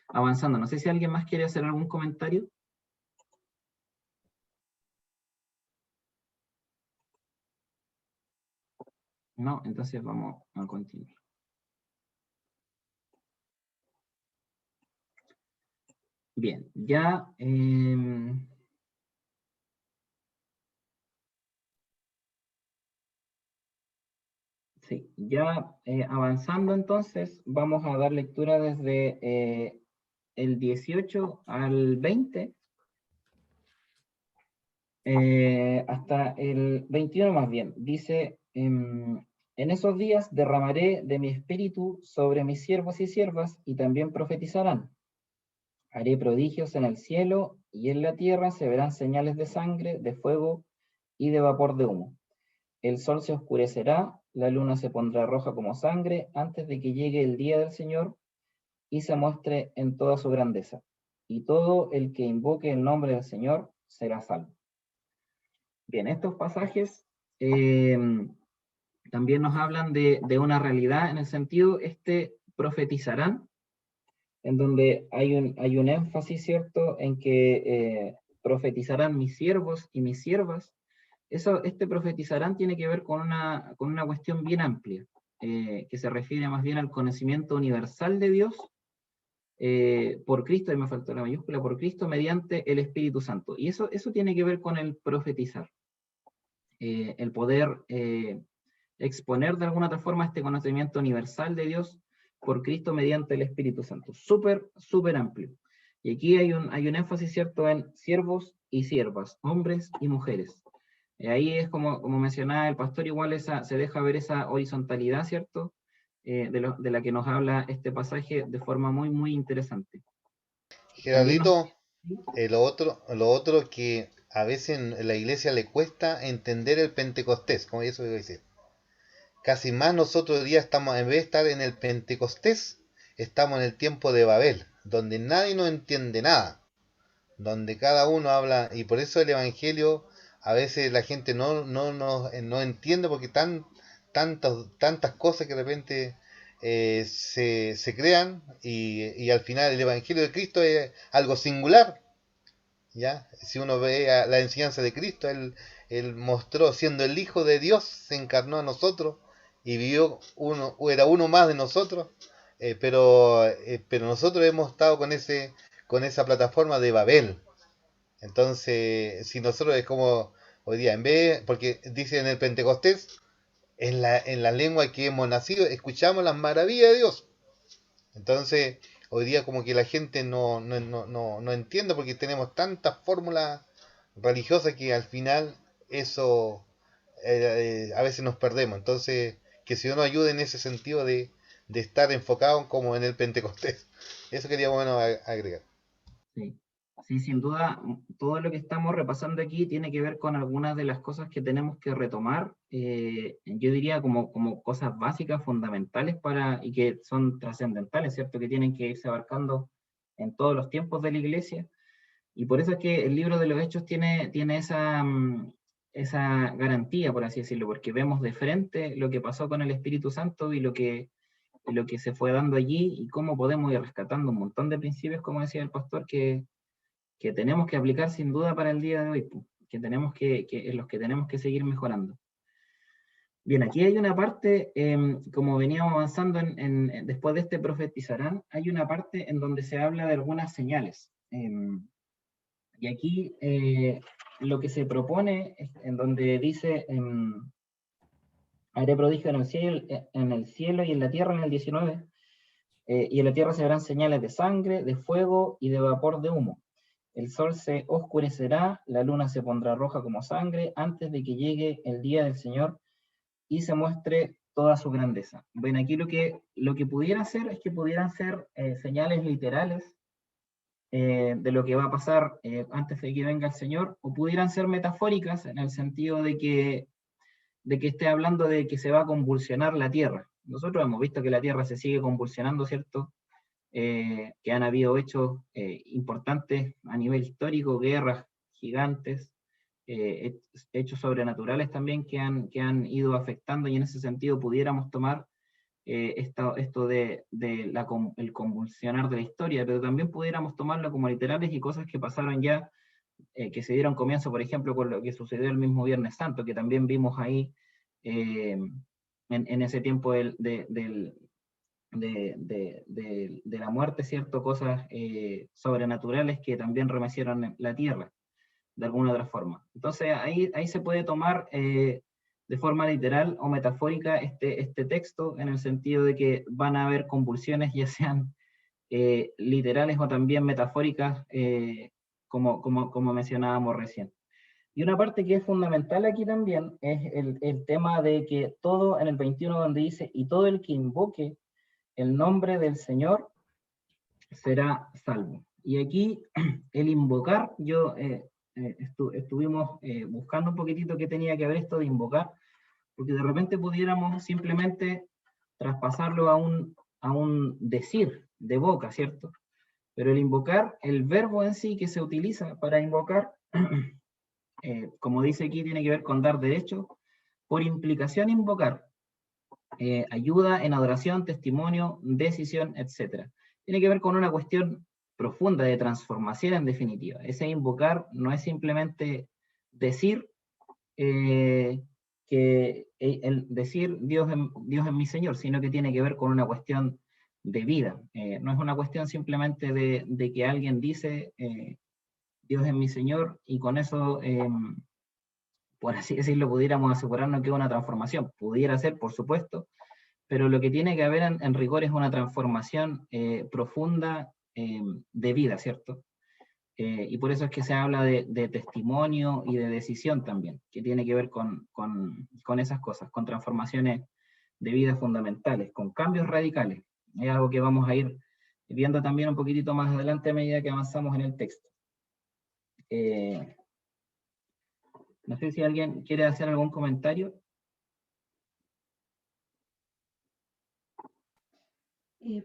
avanzando. No sé si alguien más quiere hacer algún comentario. No, entonces vamos a continuar. Bien, ya sí, ya avanzando entonces, vamos a dar lectura desde el 18 al 20, hasta el 21 más bien. Dice, en esos días derramaré de mi espíritu sobre mis siervos y siervas, y también profetizarán. Haré prodigios en el cielo y en la tierra, se verán señales de sangre, de fuego y de vapor de humo. El sol se oscurecerá, la luna se pondrá roja como sangre, antes de que llegue el día del Señor y se muestre en toda su grandeza. Y todo el que invoque el nombre del Señor será salvo. Bien, estos pasajes también nos hablan de una realidad en el sentido, profetizarán, en donde hay un énfasis, ¿cierto?, en que profetizarán mis siervos y mis siervas. Este profetizarán tiene que ver con una cuestión bien amplia, que se refiere más bien al conocimiento universal de Dios, por Cristo, y me faltó la mayúscula, por Cristo mediante el Espíritu Santo. Y eso tiene que ver con el profetizar, el poder exponer de alguna otra forma este conocimiento universal de Dios por Cristo mediante el Espíritu Santo. Súper, súper amplio. Y aquí hay un énfasis, ¿cierto?, en siervos y siervas, hombres y mujeres. Ahí es como mencionaba el pastor, igual se deja ver esa horizontalidad, ¿cierto?, de la que nos habla este pasaje de forma muy, muy interesante. Gerardito, lo otro que a veces en la iglesia le cuesta entender el Pentecostés, como eso iba a decir. Casi más nosotros hoy día estamos, en vez de estar en el Pentecostés, estamos en el tiempo de Babel, donde nadie nos entiende nada, donde cada uno habla, y por eso el Evangelio a veces la gente no entiende, porque tantas cosas que de repente se crean, y al final el Evangelio de Cristo es algo singular. ¿Ya? Si uno ve la enseñanza de Cristo, él mostró, siendo el Hijo de Dios, se encarnó a nosotros y vivió era uno más de nosotros, pero nosotros hemos estado con esa plataforma de Babel. Entonces, si nosotros es como hoy día, porque dice en el Pentecostés, en la lengua que hemos nacido, escuchamos las maravillas de Dios. Entonces, hoy día como que la gente no entiende, porque tenemos tantas fórmulas religiosas que al final eso a veces nos perdemos. Entonces, que si uno ayude en ese sentido de estar enfocado como en el Pentecostés. Eso quería agregar. Sí. Sí, sin duda, todo lo que estamos repasando aquí tiene que ver con algunas de las cosas que tenemos que retomar, yo diría como cosas básicas, fundamentales y que son trascendentales, ¿cierto? Que tienen que irse abarcando en todos los tiempos de la iglesia. Y por eso es que el libro de los Hechos tiene esa garantía, por así decirlo, porque vemos de frente lo que pasó con el Espíritu Santo y lo que lo que se fue dando allí y cómo podemos ir rescatando un montón de principios, como decía el pastor, que tenemos que aplicar sin duda para el día de hoy, que tenemos en los que tenemos que seguir mejorando. Bien, aquí hay una parte, como veníamos avanzando después de este profetizarán, hay una parte en donde se habla de algunas señales. Y aquí lo que se propone, en donde dice, haré prodigio en el cielo y en la tierra, en el 19, y en la tierra se verán señales de sangre, de fuego y de vapor de humo. El sol se oscurecerá, la luna se pondrá roja como sangre, antes de que llegue el día del Señor y se muestre toda su grandeza. Bueno, aquí lo que pudiera ser es que pudieran ser señales literales de lo que va a pasar antes de que venga el Señor, o pudieran ser metafóricas en el sentido de que esté hablando de que se va a convulsionar la Tierra. Nosotros hemos visto que la Tierra se sigue convulsionando, ¿cierto? Que han habido hechos importantes a nivel histórico, guerras gigantes, hechos sobrenaturales también que han ido afectando, y en ese sentido pudiéramos tomar esto de el convulsionar de la historia, pero también pudiéramos tomarlo como literales y cosas que pasaron ya, que se dieron comienzo, por ejemplo, con lo que sucedió el mismo Viernes Santo, que también vimos ahí en ese tiempo de la muerte, ¿cierto? Cosas sobrenaturales que también remecieron la tierra, de alguna otra forma. Entonces ahí se puede tomar de forma literal o metafórica este texto, en el sentido de que van a haber convulsiones, ya sean literales o también metafóricas, como mencionábamos recién. Y una parte que es fundamental aquí también es el tema de que todo, en el 21 donde dice, y todo el que invoque el nombre del Señor será salvo. Y aquí el invocar, estuvimos buscando un poquitito qué tenía que ver esto de invocar, porque de repente pudiéramos simplemente traspasarlo a un decir de boca, ¿cierto? Pero el invocar, el verbo en sí que se utiliza para invocar, como dice aquí, tiene que ver con dar derecho, por implicación invocar, ayuda en adoración, testimonio, decisión, etc. Tiene que ver con una cuestión profunda de transformación en definitiva. Ese invocar no es simplemente decir decir Dios es mi Señor, sino que tiene que ver con una cuestión de vida. No es una cuestión simplemente de que alguien dice Dios es mi Señor y con eso, por así decirlo, pudiéramos asegurarnos que es una transformación. Pudiera ser, por supuesto, pero lo que tiene que haber en rigor es una transformación profunda de vida, ¿cierto? Y por eso es que se habla de testimonio y de decisión también, que tiene que ver con esas cosas, con transformaciones de vida fundamentales, con cambios radicales. Es algo que vamos a ir viendo también un poquitito más adelante a medida que avanzamos en el texto. No sé si alguien quiere hacer algún comentario.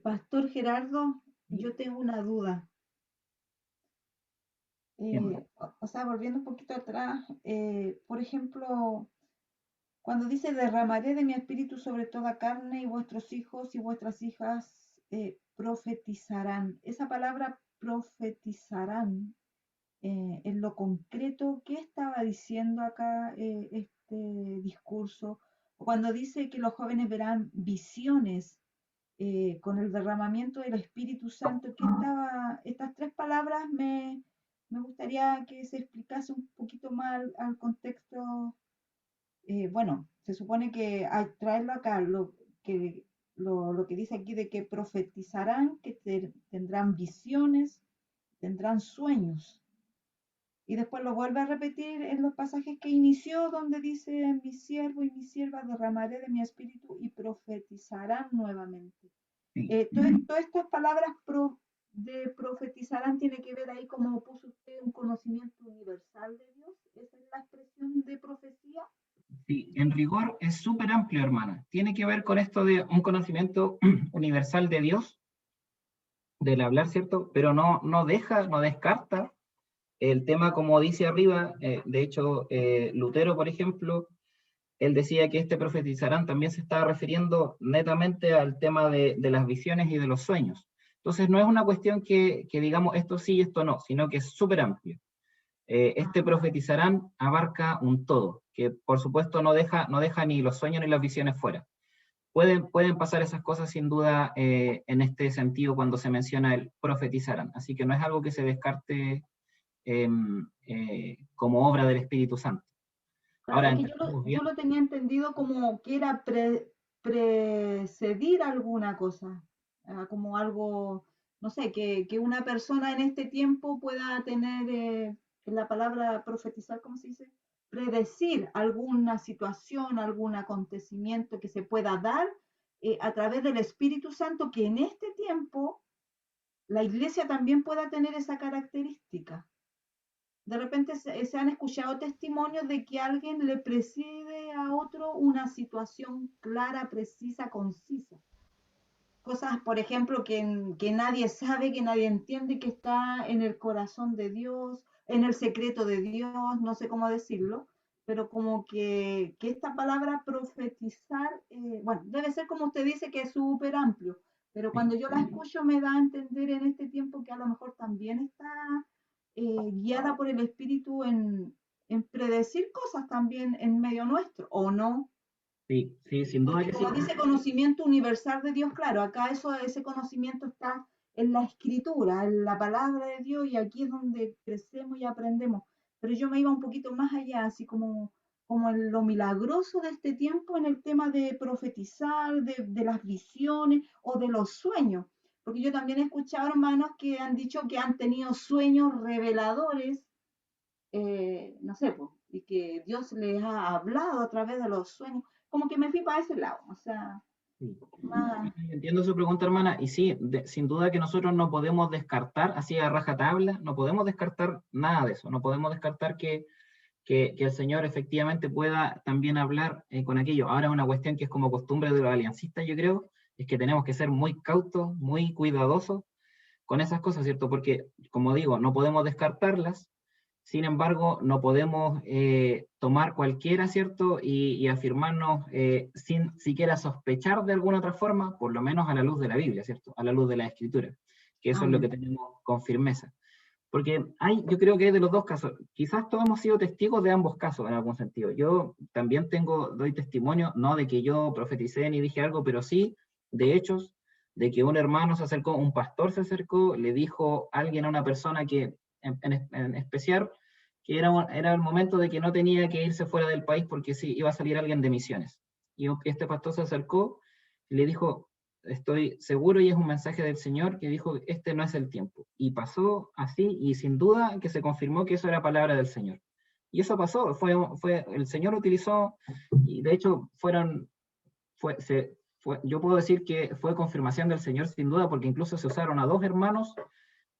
Pastor Gerardo, yo tengo una duda. O sea, volviendo un poquito atrás, por ejemplo, cuando dice derramaré de mi espíritu sobre toda carne y vuestros hijos y vuestras hijas profetizarán. Esa palabra profetizarán, en lo concreto, ¿qué estaba diciendo acá este discurso? Cuando dice que los jóvenes verán visiones, con el derramamiento del Espíritu Santo, estas tres palabras me gustaría que se explicase un poquito más al contexto. Bueno, se supone que al traerlo acá, lo que dice aquí de que profetizarán, que tendrán visiones, tendrán sueños. Y después lo vuelve a repetir en los pasajes que inició, donde dice, mi siervo y mi sierva derramaré de mi espíritu y profetizarán nuevamente. Todas estas palabras de profetizarán tiene que ver ahí, como puso usted, un conocimiento universal de Dios. ¿Esa es la expresión de profecía? Sí, en rigor es súper amplio, hermana. Tiene que ver con esto de un conocimiento universal de Dios, del hablar, ¿cierto? Pero no descarta el tema, como dice arriba. De hecho, Lutero, por ejemplo, él decía que este profetizarán también se estaba refiriendo netamente al tema de las visiones y de los sueños. Entonces no es una cuestión que digamos esto sí y esto no, sino que es súper amplio. Este profetizarán abarca un todo, que por supuesto no deja ni los sueños ni las visiones fuera. Pueden pasar esas cosas sin duda en este sentido cuando se menciona el profetizarán. Así que no es algo que se descarte como obra del Espíritu Santo. Claro, Ahora es que entendemos yo bien. lo tenía entendido como que era precedir alguna cosa, como algo, no sé, que una persona en este tiempo pueda tener, la palabra profetizar, ¿cómo se dice? Predecir alguna situación, algún acontecimiento que se pueda dar a través del Espíritu Santo, que en este tiempo la iglesia también pueda tener esa característica. De repente se han escuchado testimonios de que alguien le preside a otro una situación clara, precisa, concisa. Cosas, por ejemplo, que nadie sabe, que nadie entiende, que está en el corazón de Dios, en el secreto de Dios, no sé cómo decirlo, pero como que esta palabra profetizar, bueno, debe ser como usted dice, que es súper amplio, pero Sí. cuando yo la escucho me da a entender en este tiempo que a lo mejor también está guiada por el Espíritu en predecir cosas también en medio nuestro, ¿o no? Sí, sí, sin duda Porque que sí. como dice conocimiento universal de Dios, claro, acá ese conocimiento está en la escritura, en la palabra de Dios, y aquí es donde crecemos y aprendemos. Pero yo me iba un poquito más allá, así como en lo milagroso de este tiempo en el tema de profetizar, de las visiones o de los sueños. Porque yo también he escuchado hermanos que han dicho que han tenido sueños reveladores, no sé, pues, y que Dios les ha hablado a través de los sueños, como que me fui para ese lado, o sea, Sí. más, Entiendo su pregunta, hermana, y sí, sin duda que nosotros no podemos descartar, así a rajatabla, no podemos descartar nada de eso, no podemos descartar que el Señor efectivamente pueda también hablar con aquello. Ahora una cuestión que es como costumbre de los aliancistas, yo creo, es que tenemos que ser muy cautos, muy cuidadosos con esas cosas, ¿cierto? Porque, como digo, no podemos descartarlas, sin embargo, no podemos tomar cualquiera, ¿cierto? Y afirmarnos sin siquiera sospechar de alguna otra forma, por lo menos a la luz de la Biblia, ¿cierto? A la luz de la Escritura, que eso es lo que amén. tenemos con firmeza. Porque yo creo que hay de los dos casos. Quizás todos hemos sido testigos de ambos casos en algún sentido. Yo también doy testimonio, no de que yo profeticé ni dije algo, pero sí de hechos, de que un hermano se acercó, un pastor se acercó, le dijo a alguien, a una persona que, en especial, que era el momento de que no tenía que irse fuera del país porque sí, iba a salir alguien de misiones. Y este pastor se acercó y le dijo, estoy seguro y es un mensaje del Señor que dijo, este no es el tiempo. Y pasó así y sin duda que se confirmó que eso era palabra del Señor. Y eso pasó, el Señor utilizó, y de hecho yo puedo decir que fue confirmación del Señor sin duda, porque incluso se usaron a dos hermanos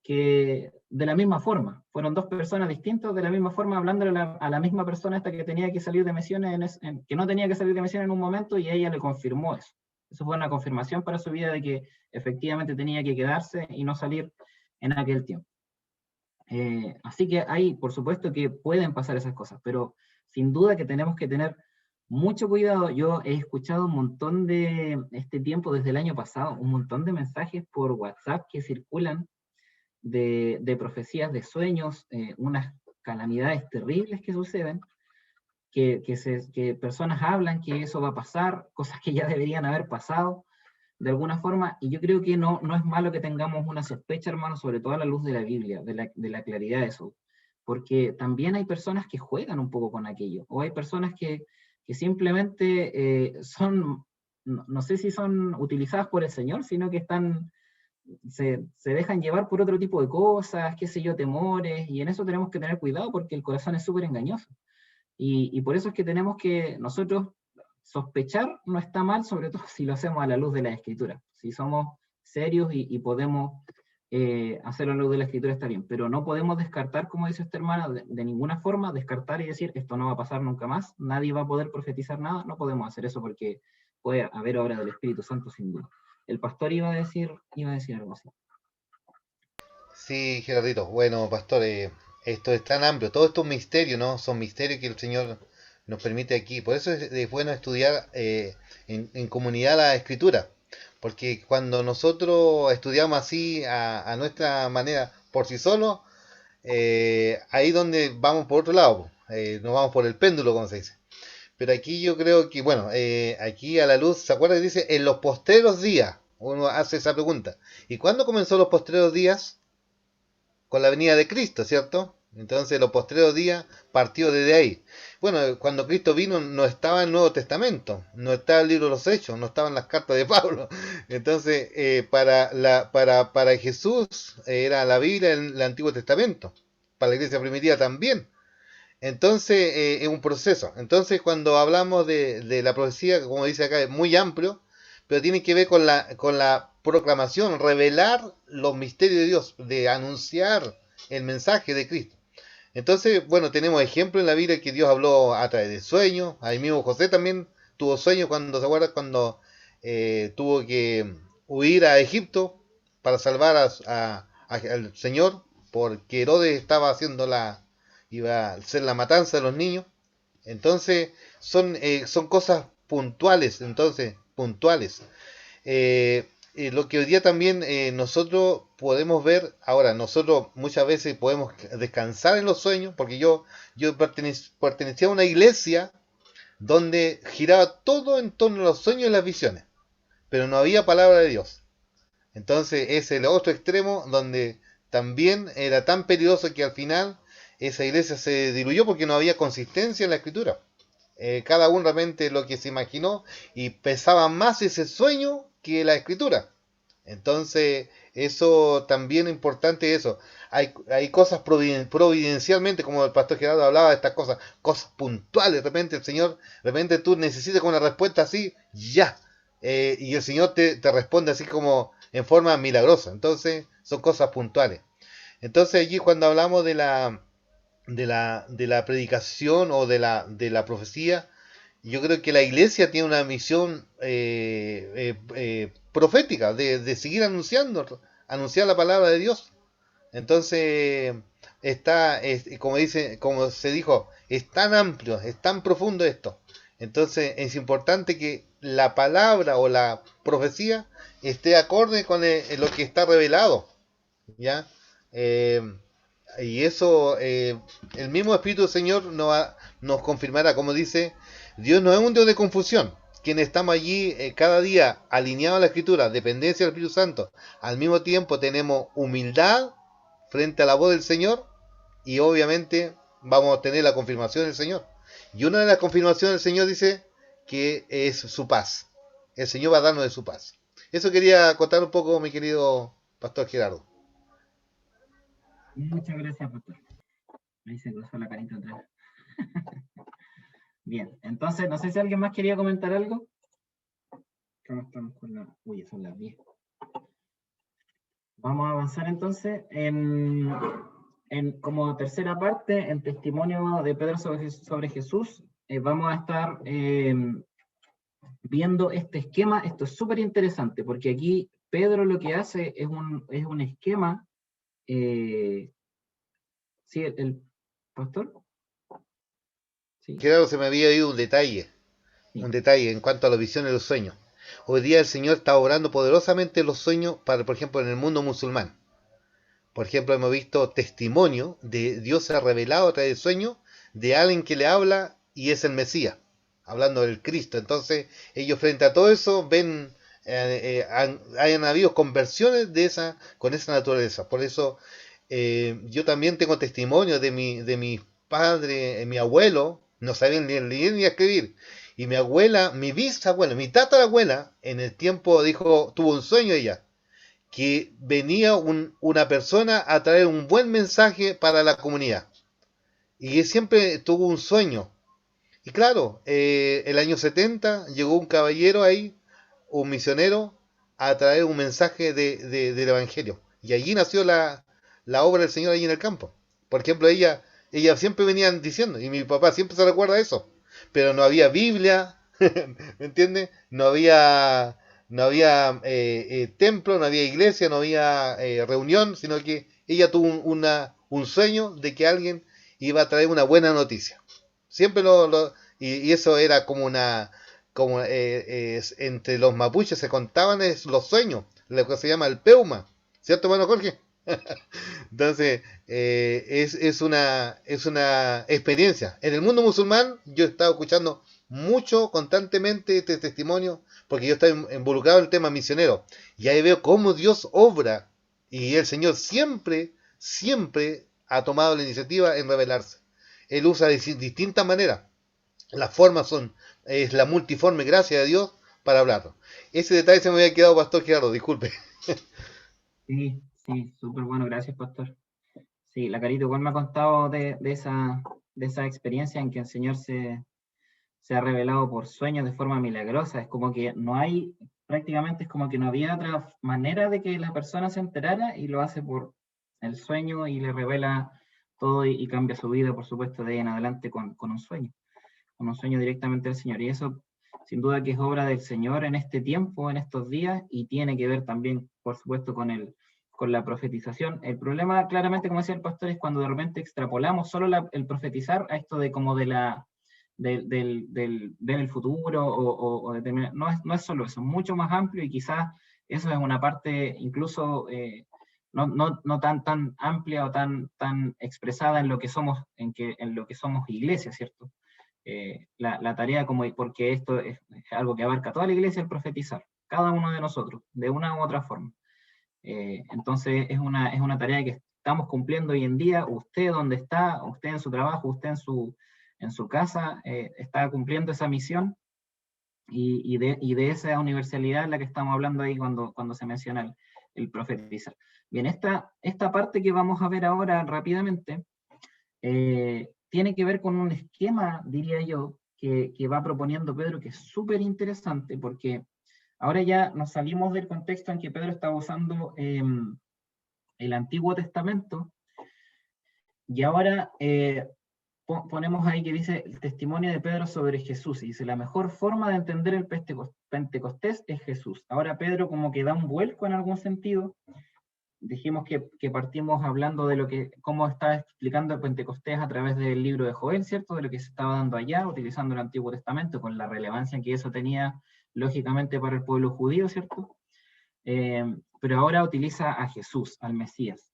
que de la misma forma, fueron dos personas distintas de la misma forma, hablándole a la misma persona esta que tenía que salir de misiones, que no tenía que salir de misiones en un momento, y ella le confirmó eso. Eso fue una confirmación para su vida de que efectivamente tenía que quedarse y no salir en aquel tiempo. Así que hay, por supuesto que pueden pasar esas cosas, pero sin duda que tenemos que tener mucho cuidado. Yo he escuchado un montón de este tiempo, desde el año pasado, un montón de mensajes por WhatsApp que circulan de profecías, de sueños, unas calamidades terribles que suceden, que personas hablan que eso va a pasar, cosas que ya deberían haber pasado de alguna forma, y yo creo que no es malo que tengamos una sospecha, hermano, sobre todo a la luz de la Biblia, de la claridad de eso, porque también hay personas que juegan un poco con aquello, o hay personas que simplemente no sé si son utilizadas por el Señor, sino que se dejan llevar por otro tipo de cosas, qué sé yo, temores, y en eso tenemos que tener cuidado porque el corazón es súper engañoso. Y por eso es que tenemos que nosotros sospechar no está mal, sobre todo si lo hacemos a la luz de la Escritura. Si somos serios y podemos hacerlo a la luz de la Escritura está bien, pero no podemos descartar, como dice esta hermana, de ninguna forma, descartar y decir, esto no va a pasar nunca más, nadie va a poder profetizar nada, no podemos hacer eso porque puede haber obra del Espíritu Santo sin duda. El pastor iba a decir algo así. Sí, Gerardito. Bueno, pastor, esto es tan amplio. Todo esto es un misterio, ¿no? Son misterios que el Señor nos permite aquí. Por eso es bueno estudiar en comunidad la escritura, porque cuando nosotros estudiamos así a nuestra manera, por sí solos, ahí donde vamos por otro lado, nos vamos por el péndulo, como se dice. Pero aquí yo creo que, bueno, aquí a la luz, ¿se acuerdan? Dice, en los postreros días, uno hace esa pregunta. ¿Y cuándo comenzó los postreros días? Con la venida de Cristo, ¿cierto? Entonces los postreros días partió desde ahí. Bueno, cuando Cristo vino no estaba el Nuevo Testamento, no estaba el libro de los Hechos, no estaban las cartas de Pablo. Entonces, para Jesús era la Biblia el Antiguo Testamento, para la iglesia primitiva también. Entonces, es un proceso. Entonces, cuando hablamos de la profecía, como dice acá, es muy amplio, pero tiene que ver con la proclamación, revelar los misterios de Dios, de anunciar el mensaje de Cristo. Entonces, bueno, tenemos ejemplos en la Biblia que Dios habló a través de sueños. Ahí mismo José también tuvo sueños cuando, ¿se acuerdan? Cuando tuvo que huir a Egipto para salvar al Señor, porque Herodes estaba haciendo iba a hacer la matanza de los niños. Entonces, son cosas puntuales, lo que hoy día también nosotros podemos ver, ahora nosotros muchas veces podemos descansar en los sueños, porque yo pertenecía a una iglesia donde giraba todo en torno a los sueños y las visiones, pero no había palabra de Dios. Entonces es el otro extremo donde también era tan peligroso que al final esa iglesia se diluyó porque no había consistencia en la escritura. Cada uno realmente lo que se imaginó y pesaba más ese sueño que la escritura. Entonces, eso también es importante eso. Hay cosas providencialmente, como el pastor Gerardo hablaba de estas cosas puntuales. De repente el Señor, de repente tú necesitas una respuesta así, ya. Y el Señor te responde así como en forma milagrosa. Entonces, son cosas puntuales. Entonces, allí cuando hablamos de la predicación o de la profecía, yo creo que la iglesia tiene una misión profética de seguir anunciar la palabra de Dios. Entonces como se dijo, es tan amplio, es tan profundo esto. Entonces es importante que la palabra o la profecía esté acorde con lo que está revelado, ¿ya? Eh, y eso, el mismo Espíritu del Señor nos confirmará, como dice, Dios no es un Dios de confusión. Quienes estamos allí cada día alineados a la Escritura, dependencia del Espíritu Santo, al mismo tiempo tenemos humildad frente a la voz del Señor y obviamente vamos a tener la confirmación del Señor. Y una de las confirmaciones del Señor dice que es su paz. El Señor va a darnos de su paz. Eso quería contar un poco, mi querido Pastor Gerardo. Muchas gracias, pastor. Ahí se cruzó la carita atrás. Bien, entonces, no sé si alguien más quería comentar algo. ¿Cómo estamos con la...? Uy, son las 10. Vamos a avanzar entonces como tercera parte, en testimonio de Pedro sobre Jesús. Vamos a estar viendo este esquema. Esto es súper interesante, porque aquí Pedro lo que hace es un esquema. ¿Sí, el pastor? Sí. Gerardo, se me había ido un detalle en cuanto a las visiones de los sueños. Hoy día el Señor está obrando poderosamente los sueños, por ejemplo, en el mundo musulmán. Por ejemplo, hemos visto testimonio de Dios se ha revelado a través del sueño de alguien que le habla y es el Mesías, hablando del Cristo. Entonces, ellos frente a todo eso ven, hayan habido conversiones con esa naturaleza. Por eso, yo también tengo testimonio de mi padre, mi abuelo, no sabían ni leer ni escribir. Y mi abuela, mi bisabuela, mi tatarabuela, en el tiempo tuvo un sueño ella, que venía una persona a traer un buen mensaje para la comunidad. Y él siempre tuvo un sueño. Y claro, el año 70 llegó un caballero ahí, un misionero, a traer un mensaje del Evangelio. Y allí nació la obra del Señor allí en el campo. Por ejemplo, ella siempre venían diciendo, y mi papá siempre se recuerda eso, pero no había Biblia, ¿me entiendes? No había templo, no había iglesia, no había reunión, sino que ella tuvo un sueño de que alguien iba a traer una buena noticia. Siempre Y eso era como entre los mapuches se contaban los sueños, lo que se llama el peuma, ¿cierto, hermano Jorge? Entonces, es una experiencia. En el mundo musulmán, yo he estado escuchando mucho, constantemente, este testimonio, porque yo estoy involucrado en el tema misionero. Y ahí veo cómo Dios obra. Y el Señor siempre, siempre ha tomado la iniciativa en revelarse. Él usa de distintas maneras. Las formas es la multiforme gracia de Dios para hablarlo. Ese detalle se me había quedado, Pastor Gerardo, disculpe. Sí, sí, súper bueno, gracias, pastor. Sí, la Carito igual me ha contado de esa experiencia en que el Señor se ha revelado por sueños de forma milagrosa. Es como que no hay, prácticamente es como que no había otra manera de que la persona se enterara y lo hace por el sueño y le revela todo y cambia su vida, por supuesto, de ahí en adelante con un sueño directamente del Señor. Y eso, sin duda, que es obra del Señor en este tiempo, en estos días, y tiene que ver también, por supuesto, con la profetización. El problema, claramente, como decía el pastor, es cuando de repente extrapolamos solo el profetizar a esto de como de la ver el futuro o determinar. No es solo eso, es mucho más amplio y quizás eso es una parte incluso no tan amplia o tan expresada en lo que somos, en lo que somos iglesia, ¿cierto? La tarea, porque esto es algo que abarca toda la iglesia, el profetizar, cada uno de nosotros, de una u otra forma. Entonces es una tarea que estamos cumpliendo hoy en día. Usted donde está, usted en su trabajo, usted en su casa, está cumpliendo esa misión y de esa universalidad en la que estamos hablando ahí cuando se menciona el profetizar. Bien, esta parte que vamos a ver ahora rápidamente tiene que ver con un esquema, diría yo, que va proponiendo Pedro, que es súper interesante, porque ahora ya nos salimos del contexto en que Pedro estaba usando el Antiguo Testamento, y ahora ponemos ahí que dice el testimonio de Pedro sobre Jesús, y dice, la mejor forma de entender el Pentecostés es Jesús. Ahora Pedro como que da un vuelco en algún sentido. Dijimos que partimos hablando de cómo está explicando el Pentecostés a través del libro de Joel, ¿cierto? De lo que se estaba dando allá, utilizando el Antiguo Testamento, con la relevancia que eso tenía, lógicamente, para el pueblo judío, ¿cierto? Pero ahora utiliza a Jesús, al Mesías.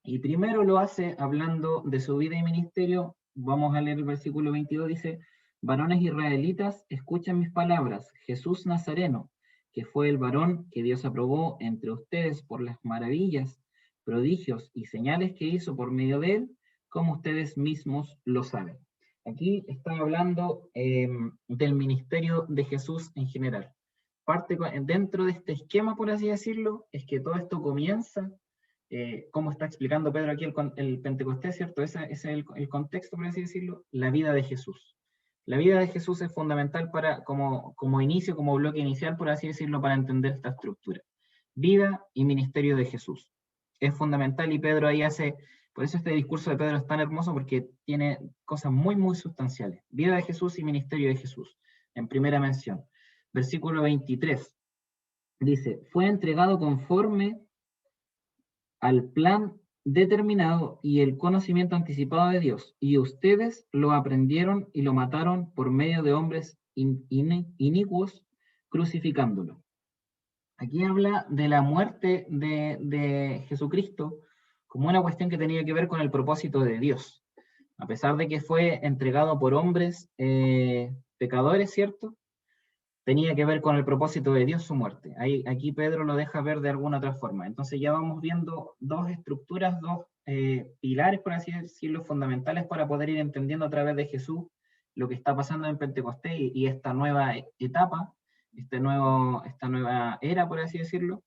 Y primero lo hace hablando de su vida y ministerio. Vamos a leer el versículo 22, dice, varones israelitas, escuchen mis palabras, Jesús Nazareno, que fue el varón que Dios aprobó entre ustedes por las maravillas, prodigios y señales que hizo por medio de él, como ustedes mismos lo saben. Aquí está hablando del ministerio de Jesús en general. Dentro de este esquema, por así decirlo, es que todo esto comienza como está explicando Pedro aquí el Pentecostés, ¿cierto? Ese es el contexto, por así decirlo, la vida de Jesús. La vida de Jesús es fundamental como inicio, como bloque inicial, por así decirlo, para entender esta estructura. Vida y ministerio de Jesús. Es fundamental y Pedro ahí por eso este discurso de Pedro es tan hermoso, porque tiene cosas muy, muy sustanciales. Vida de Jesús y ministerio de Jesús, en primera mención. Versículo 23, dice, fue entregado conforme al plan determinado y el conocimiento anticipado de Dios, y ustedes lo aprendieron y lo mataron por medio de hombres inicuos, crucificándolo. Aquí habla de la muerte de Jesucristo como una cuestión que tenía que ver con el propósito de Dios. A pesar de que fue entregado por hombres pecadores, ¿cierto? Tenía que ver con el propósito de Dios su muerte. Aquí Pedro lo deja ver de alguna otra forma. Entonces ya vamos viendo dos estructuras, dos pilares, por así decirlo, fundamentales para poder ir entendiendo a través de Jesús lo que está pasando en Pentecostés y esta nueva etapa, esta nueva era, por así decirlo,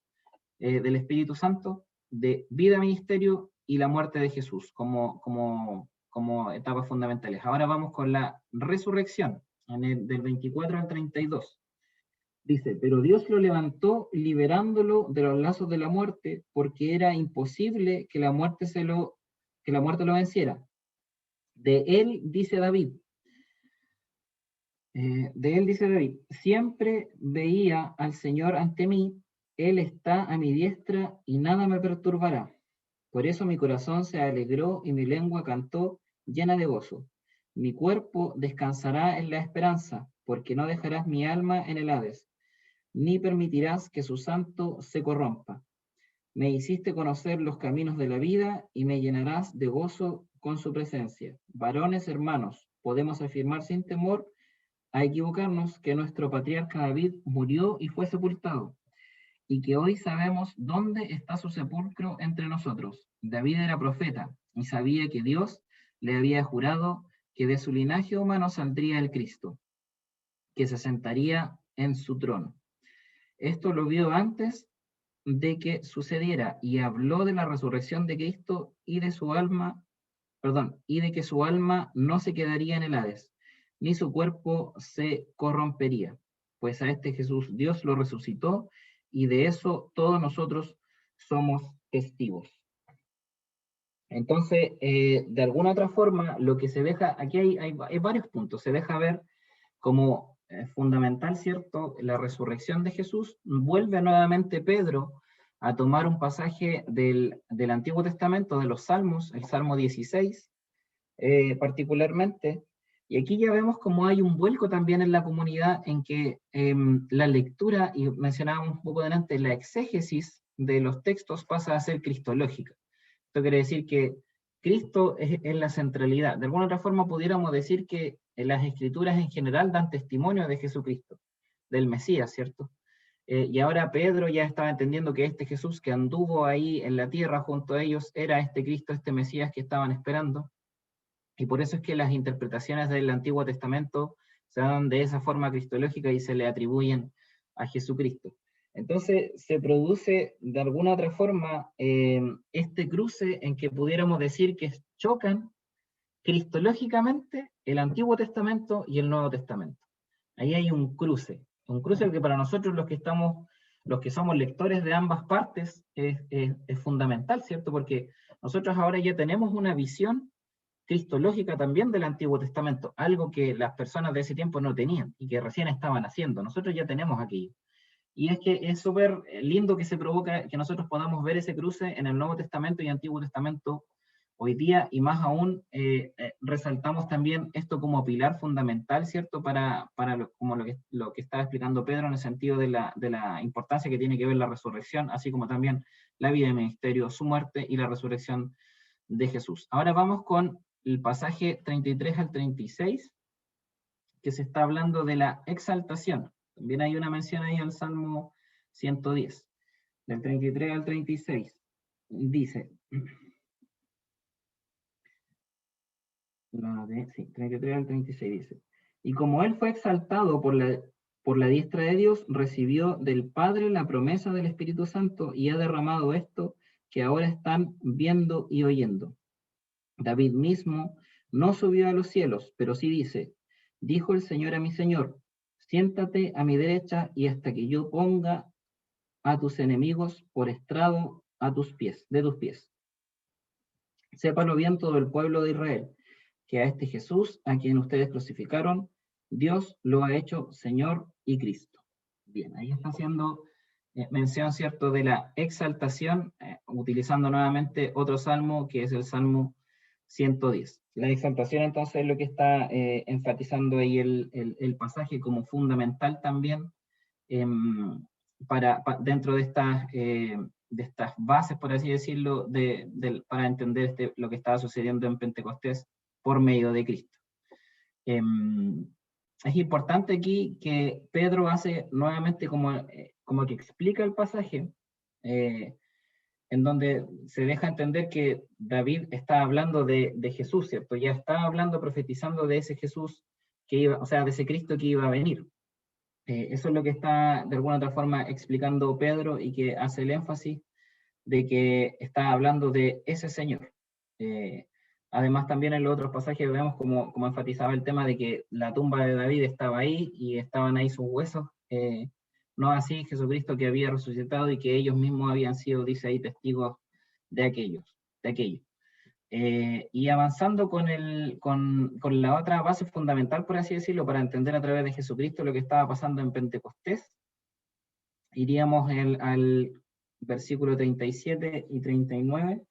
del Espíritu Santo, de vida, ministerio y la muerte de Jesús como etapas fundamentales. Ahora vamos con la resurrección, del 24 al 32. Dice, pero Dios lo levantó liberándolo de los lazos de la muerte, porque era imposible que la muerte lo venciera. De él dice David, siempre veía al Señor ante mí, él está a mi diestra y nada me perturbará. Por eso mi corazón se alegró y mi lengua cantó llena de gozo. Mi cuerpo descansará en la esperanza, porque no dejarás mi alma en el Hades, ni permitirás que su santo se corrompa. Me hiciste conocer los caminos de la vida y me llenarás de gozo con su presencia. Varones hermanos, podemos afirmar sin temor a equivocarnos que nuestro patriarca David murió y fue sepultado, y que hoy sabemos dónde está su sepulcro entre nosotros. David era profeta y sabía que Dios le había jurado que de su linaje humano saldría el Cristo, que se sentaría en su trono. Esto lo vio antes de que sucediera y habló de la resurrección de Cristo y de su alma, y de que su alma no se quedaría en el Hades, ni su cuerpo se corrompería, pues a este Jesús Dios lo resucitó y de eso todos nosotros somos testigos. Entonces, de alguna otra forma, lo que se deja, aquí hay varios puntos, se deja ver como fundamental, ¿cierto? La resurrección de Jesús. Vuelve nuevamente Pedro a tomar un pasaje del Antiguo Testamento, de los Salmos, el Salmo 16, particularmente, y aquí ya vemos como hay un vuelco también en la comunidad en que la lectura, y mencionábamos un poco delante, la exégesis de los textos pasa a ser cristológica. Esto quiere decir que Cristo es la centralidad. De alguna otra forma pudiéramos decir que las escrituras en general dan testimonio de Jesucristo, del Mesías, ¿cierto? Y ahora Pedro ya estaba entendiendo que este Jesús que anduvo ahí en la tierra junto a ellos era este Cristo, este Mesías que estaban esperando. Y por eso es que las interpretaciones del Antiguo Testamento se dan de esa forma cristológica y se le atribuyen a Jesucristo. Entonces se produce de alguna otra forma este cruce en que pudiéramos decir que chocan cristológicamente el Antiguo Testamento y el Nuevo Testamento. Ahí hay un cruce que para nosotros los que somos lectores de ambas partes es fundamental, ¿cierto? Porque nosotros ahora ya tenemos una visión cristológica también del Antiguo Testamento, algo que las personas de ese tiempo no tenían y que recién estaban haciendo. Nosotros ya tenemos aquello. Y es que es súper lindo que se provoca que nosotros podamos ver ese cruce en el Nuevo Testamento y Antiguo Testamento hoy día, y más aún resaltamos también esto como pilar fundamental, ¿cierto? Como lo que estaba explicando Pedro en el sentido de la importancia que tiene que ver la resurrección, así como también la vida y ministerio, su muerte y la resurrección de Jesús. Ahora vamos con el pasaje 33 al 36, que se está hablando de la exaltación. También hay una mención ahí al Salmo 110, del 33 al 36. Dice, 33 al 36 dice, y como él fue exaltado por la diestra de Dios, recibió del Padre la promesa del Espíritu Santo y ha derramado esto que ahora están viendo y oyendo. David mismo no subió a los cielos, pero sí dice, dijo el Señor a mi Señor, siéntate a mi derecha y hasta que yo ponga a tus enemigos por estrado de tus pies. Sépalo bien todo el pueblo de Israel, que a este Jesús, a quien ustedes crucificaron, Dios lo ha hecho Señor y Cristo. Bien, ahí está haciendo mención, ¿cierto?, de la exaltación, utilizando nuevamente otro salmo, que es el Salmo 110. La exaltación entonces es lo que está enfatizando ahí el pasaje como fundamental también dentro de estas bases, por así decirlo, para entender lo que estaba sucediendo en Pentecostés por medio de Cristo. Es importante aquí que Pedro hace nuevamente como que explica el pasaje, en donde se deja entender que David está hablando de Jesús, ¿cierto? Ya está hablando, profetizando de ese Jesús o sea, de ese Cristo que iba a venir. Eso es lo que está de alguna otra forma explicando Pedro y que hace el énfasis de que está hablando de ese Señor. Además, también en los otros pasajes vemos como enfatizaba el tema de que la tumba de David estaba ahí y estaban ahí sus huesos. No así Jesucristo, que había resucitado y que ellos mismos habían sido, dice ahí, testigos de aquello. Y avanzando con la otra base fundamental, por así decirlo, para entender a través de Jesucristo lo que estaba pasando en Pentecostés, iríamos al versículo 37 y 39,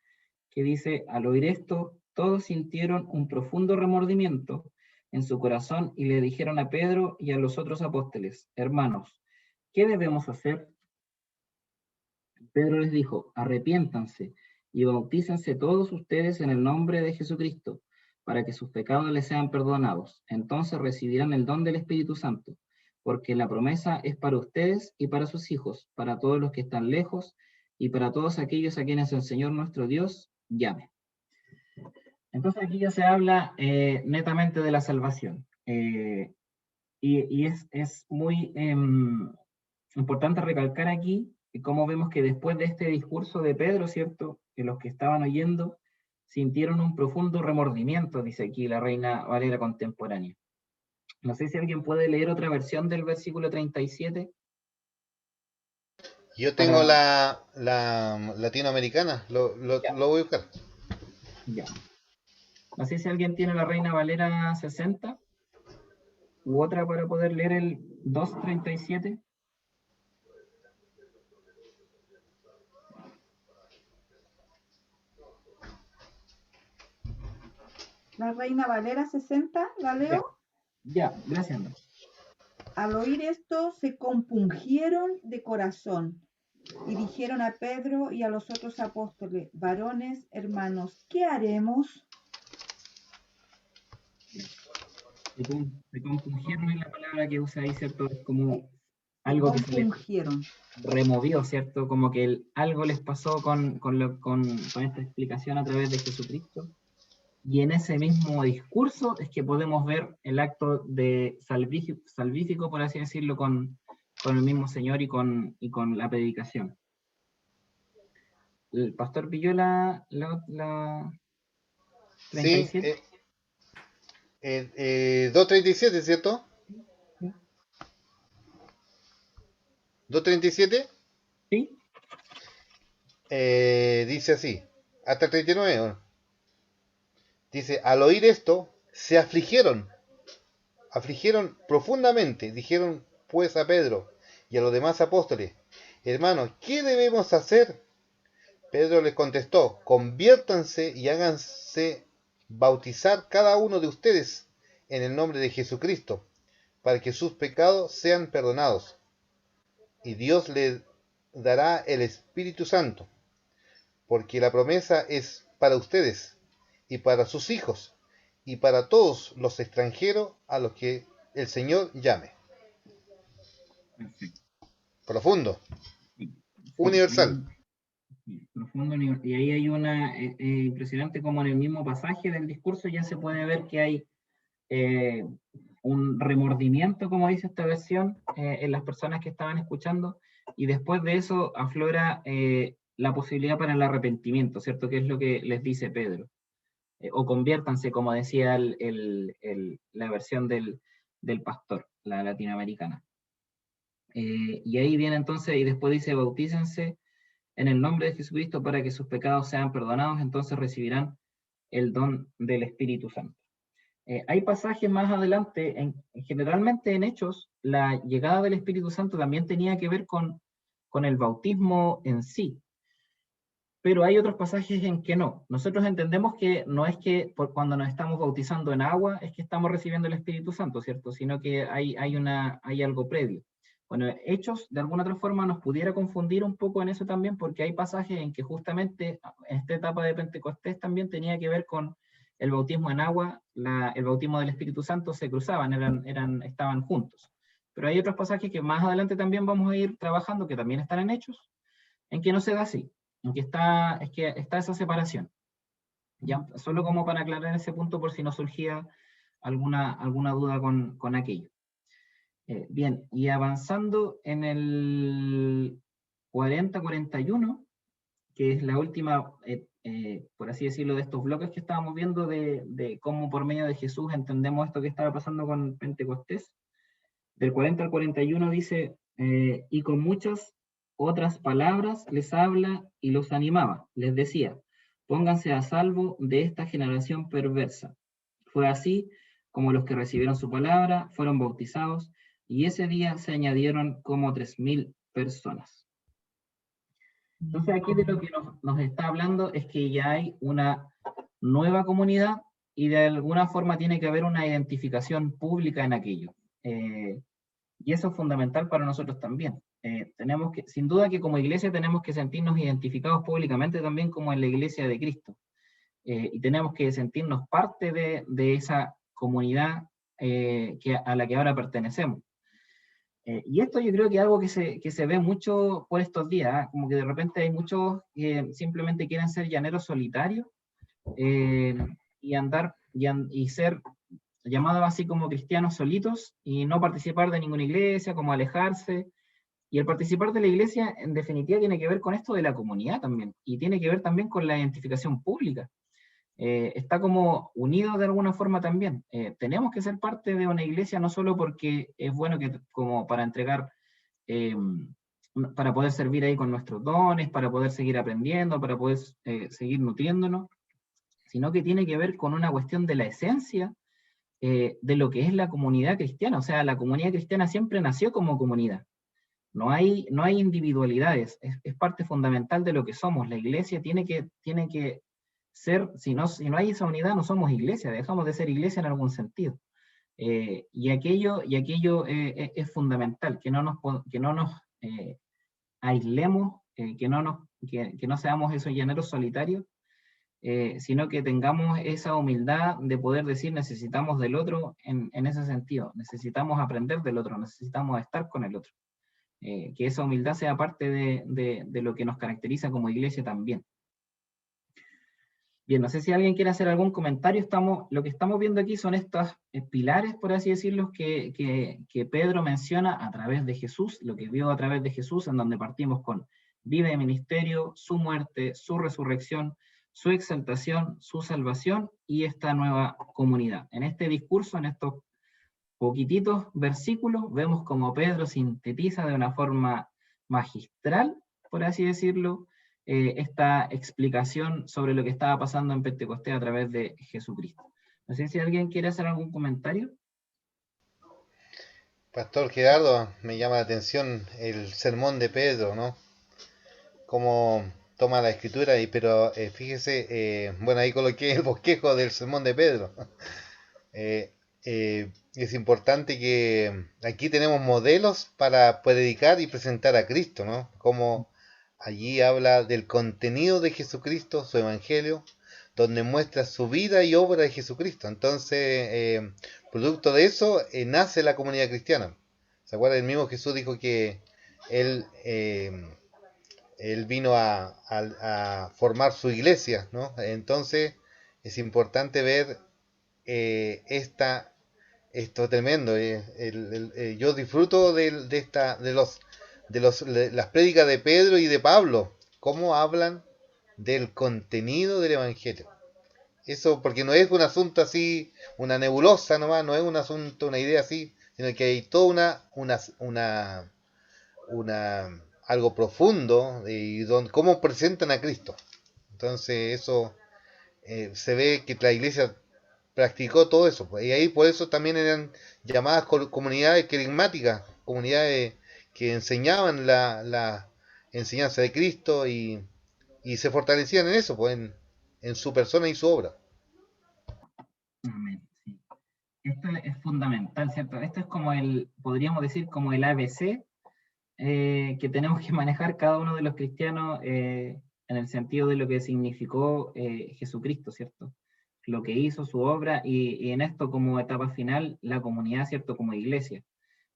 que dice, al oír esto, todos sintieron un profundo remordimiento en su corazón y le dijeron a Pedro y a los otros apóstoles: hermanos, ¿qué debemos hacer? Pedro les dijo: arrepiéntanse y bautícense todos ustedes en el nombre de Jesucristo, para que sus pecados les sean perdonados. Entonces recibirán el don del Espíritu Santo, porque la promesa es para ustedes y para sus hijos, para todos los que están lejos y para todos aquellos a quienes el Señor nuestro Dios llame. Entonces aquí ya se habla netamente de la salvación. Y es muy importante recalcar aquí cómo vemos que después de este discurso de Pedro, ¿cierto?, que los que estaban oyendo sintieron un profundo remordimiento, dice aquí la Reina Valera contemporánea. No sé si alguien puede leer otra versión del versículo 37. Yo tengo la latinoamericana, lo voy a buscar. Ya. No sé si alguien tiene la Reina Valera 60 u otra para poder leer el 2:37. La Reina Valera 60, ¿la leo? Ya, gracias. No. Al oír esto, se compungieron de corazón y dijeron a Pedro y a los otros apóstoles: varones, hermanos, ¿qué haremos? Se compungieron es la palabra que usa ahí, ¿cierto? Es como algo que se les removió, ¿cierto? Como que algo les pasó con esta explicación a través de Jesucristo. Y en ese mismo discurso es que podemos ver el acto de salvífico, por así decirlo, con el mismo Señor y con la predicación. ¿El pastor pilló la 37? Sí, 2:37, ¿cierto? Sí. 2:37. Sí. Dice así, hasta el 39. ¿No? Dice, al oír esto, se afligieron profundamente. Dijeron pues a Pedro y a los demás apóstoles: hermanos, ¿qué debemos hacer? Pedro les contestó: conviértanse y háganse bautizar cada uno de ustedes en el nombre de Jesucristo, para que sus pecados sean perdonados, y Dios les dará el Espíritu Santo, porque la promesa es para ustedes y para sus hijos y para todos los extranjeros a los que el Señor llame. Perfecto. Profundo. Sí. Universal. Profundo, y ahí hay una impresionante, como en el mismo pasaje del discurso ya se puede ver que hay un remordimiento, como dice esta versión, en las personas que estaban escuchando, y después de eso aflora la posibilidad para el arrepentimiento, ¿cierto? Que es lo que les dice Pedro. O conviértanse, como decía la versión del pastor, la latinoamericana. Y ahí viene entonces, y después dice: bautícense en el nombre de Jesucristo para que sus pecados sean perdonados, entonces recibirán el don del Espíritu Santo. Hay pasajes más adelante, generalmente en Hechos, la llegada del Espíritu Santo también tenía que ver con el bautismo en sí, pero hay otros pasajes en que no. Nosotros entendemos que no es que cuando nos estamos bautizando en agua es que estamos recibiendo el Espíritu Santo, ¿cierto? Sino que hay algo previo. Bueno, Hechos de alguna otra forma nos pudiera confundir un poco en eso también, porque hay pasajes en que justamente en esta etapa de Pentecostés también tenía que ver con el bautismo en agua, el bautismo del Espíritu Santo se cruzaban, estaban juntos. Pero hay otros pasajes que más adelante también vamos a ir trabajando, que también están en Hechos, en que no se da así, en que está esa separación. Ya, solo como para aclarar ese punto por si nos surgía alguna duda con aquello. Bien, y avanzando en el 40-41, que es la última, por así decirlo, de estos bloques que estábamos viendo de cómo por medio de Jesús entendemos esto que estaba pasando con Pentecostés. Del 40 al 41 dice, y con muchas otras palabras les habla y los animaba. Les decía: pónganse a salvo de esta generación perversa. Fue así como los que recibieron su palabra fueron bautizados, y ese día se añadieron como 3.000 personas. Entonces aquí de lo que nos está hablando es que ya hay una nueva comunidad y de alguna forma tiene que haber una identificación pública en aquello. Y eso es fundamental para nosotros también. Tenemos que, sin duda que como iglesia tenemos que sentirnos identificados públicamente también como en la iglesia de Cristo. Y tenemos que sentirnos parte de esa comunidad a la que ahora pertenecemos. Y esto yo creo que es algo que se ve mucho por estos días, ¿eh? Como que de repente hay muchos que simplemente quieren ser llaneros solitarios y andar y ser llamados así como cristianos solitos y no participar de ninguna iglesia, como alejarse. Y el participar de la iglesia, en definitiva, tiene que ver con esto de la comunidad también, y tiene que ver también con la identificación pública. Está como unido de alguna forma también. Tenemos que ser parte de una iglesia no solo porque es bueno que como para entregar, para poder servir ahí con nuestros dones, para poder seguir aprendiendo, para poder seguir nutriéndonos, sino que tiene que ver con una cuestión de la esencia de lo que es la comunidad cristiana. O sea, la comunidad cristiana siempre nació como comunidad. No hay individualidades, es parte fundamental de lo que somos. La iglesia tiene que ser, si no hay esa unidad, no somos iglesia, dejamos de ser iglesia en algún sentido. Y aquello es fundamental, que no nos aislemos, que no seamos esos llaneros solitarios, sino que tengamos esa humildad de poder decir necesitamos del otro en ese sentido, necesitamos aprender del otro, necesitamos estar con el otro. Que esa humildad sea parte de lo que nos caracteriza como iglesia también. Bien, no sé si alguien quiere hacer algún comentario. Lo que estamos viendo aquí son estos pilares, por así decirlo, que Pedro menciona a través de Jesús, lo que vio a través de Jesús, en donde partimos con vida y ministerio, su muerte, su resurrección, su exaltación, su salvación y esta nueva comunidad. En este discurso, en estos poquititos versículos, vemos como Pedro sintetiza de una forma magistral, por así decirlo, esta explicación sobre lo que estaba pasando en Pentecostés a través de Jesucristo. No sé si alguien quiere hacer algún comentario. Pastor Gerardo, me llama la atención el sermón de Pedro, ¿no? Cómo toma la escritura, pero fíjese, bueno, ahí coloqué el bosquejo del sermón de Pedro. Es importante que aquí tenemos modelos para predicar y presentar a Cristo, ¿no? Como allí habla del contenido de Jesucristo, su evangelio, donde muestra su vida y obra de Jesucristo. Entonces, producto de eso, nace la comunidad cristiana. ¿Se acuerdan? El mismo Jesús dijo que él vino a formar su iglesia, ¿no? Entonces, es importante ver esto tremendo. Yo disfruto de las prédicas de Pedro y de Pablo, cómo hablan del contenido del evangelio. Eso porque no es un asunto así, una nebulosa nomás, no es un asunto, una idea así, sino que hay toda algo profundo y cómo presentan a Cristo. Entonces eso se ve que la iglesia practicó todo eso, y ahí por eso también eran llamadas comunidades carismáticas, comunidades que enseñaban la enseñanza de Cristo y se fortalecían en eso, pues en su persona y su obra. Amén, sí. Esto es fundamental, ¿cierto? Esto es como podríamos decir, como el ABC que tenemos que manejar cada uno de los cristianos en el sentido de lo que significó Jesucristo, ¿cierto? Lo que hizo, su obra, y en esto como etapa final, la comunidad, ¿cierto? Como iglesia,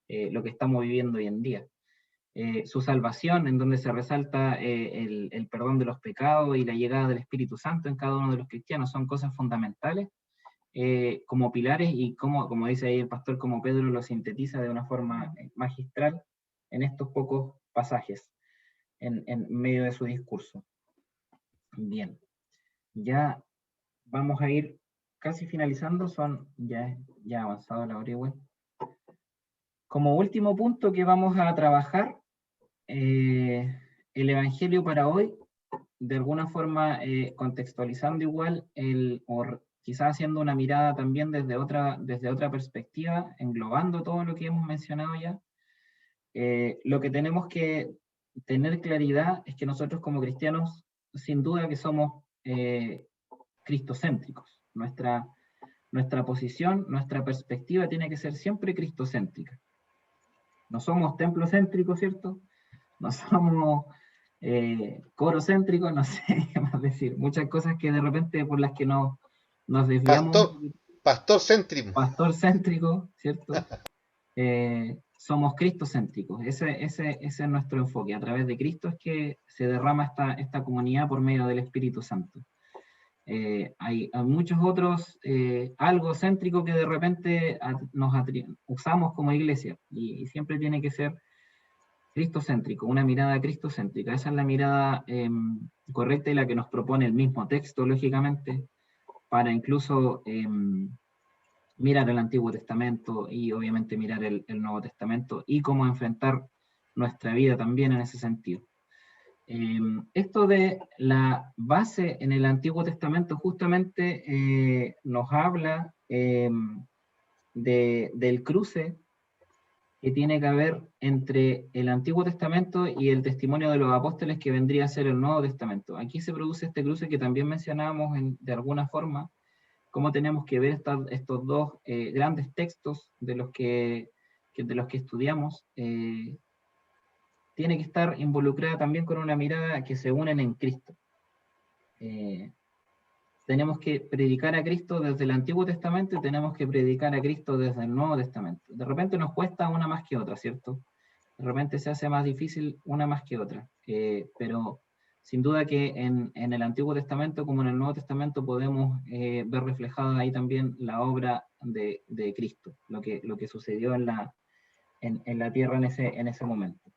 lo que estamos viviendo hoy en día. Su salvación, en donde se resalta el perdón de los pecados y la llegada del Espíritu Santo en cada uno de los cristianos, son cosas fundamentales como pilares y como dice ahí el pastor, como Pedro lo sintetiza de una forma magistral en estos pocos pasajes en medio de su discurso. Bien, ya vamos a ir casi finalizando, ya avanzado la hora igual. Como último punto que vamos a trabajar, el Evangelio para hoy, de alguna forma contextualizando igual, o quizás haciendo una mirada también desde otra perspectiva, englobando todo lo que hemos mencionado ya. Lo que tenemos que tener claridad es que nosotros como cristianos, sin duda que somos cristocéntricos. Nuestra posición, nuestra perspectiva tiene que ser siempre cristocéntrica. No somos templocéntricos, ¿cierto? No somos corocéntricos, no sé qué más decir. Muchas cosas que de repente por las que nos desviamos. Pastor céntrico. Pastor céntrico, ¿cierto? Somos cristocéntricos. Ese es nuestro enfoque. A través de Cristo es que se derrama esta comunidad por medio del Espíritu Santo. Hay muchos otros algo céntrico que de repente usamos como iglesia, y siempre tiene que ser cristocéntrico, una mirada cristocéntrica. Esa es la mirada correcta y la que nos propone el mismo texto, lógicamente, para incluso mirar el Antiguo Testamento y obviamente mirar el Nuevo Testamento y cómo enfrentar nuestra vida también en ese sentido. Esto de la base en el Antiguo Testamento justamente nos habla del cruce que tiene que haber entre el Antiguo Testamento y el testimonio de los apóstoles, que vendría a ser el Nuevo Testamento. Aquí se produce este cruce que también mencionábamos de alguna forma, cómo tenemos que ver estos dos grandes textos de los que estudiamos. Tiene que estar involucrada también con una mirada que se unen en Cristo. Tenemos que predicar a Cristo desde el Antiguo Testamento y tenemos que predicar a Cristo desde el Nuevo Testamento. De repente nos cuesta una más que otra, ¿cierto? De repente se hace más difícil una más que otra, pero sin duda que en el Antiguo Testamento como en el Nuevo Testamento podemos ver reflejada ahí también la obra de Cristo, lo que sucedió en la tierra en ese momento.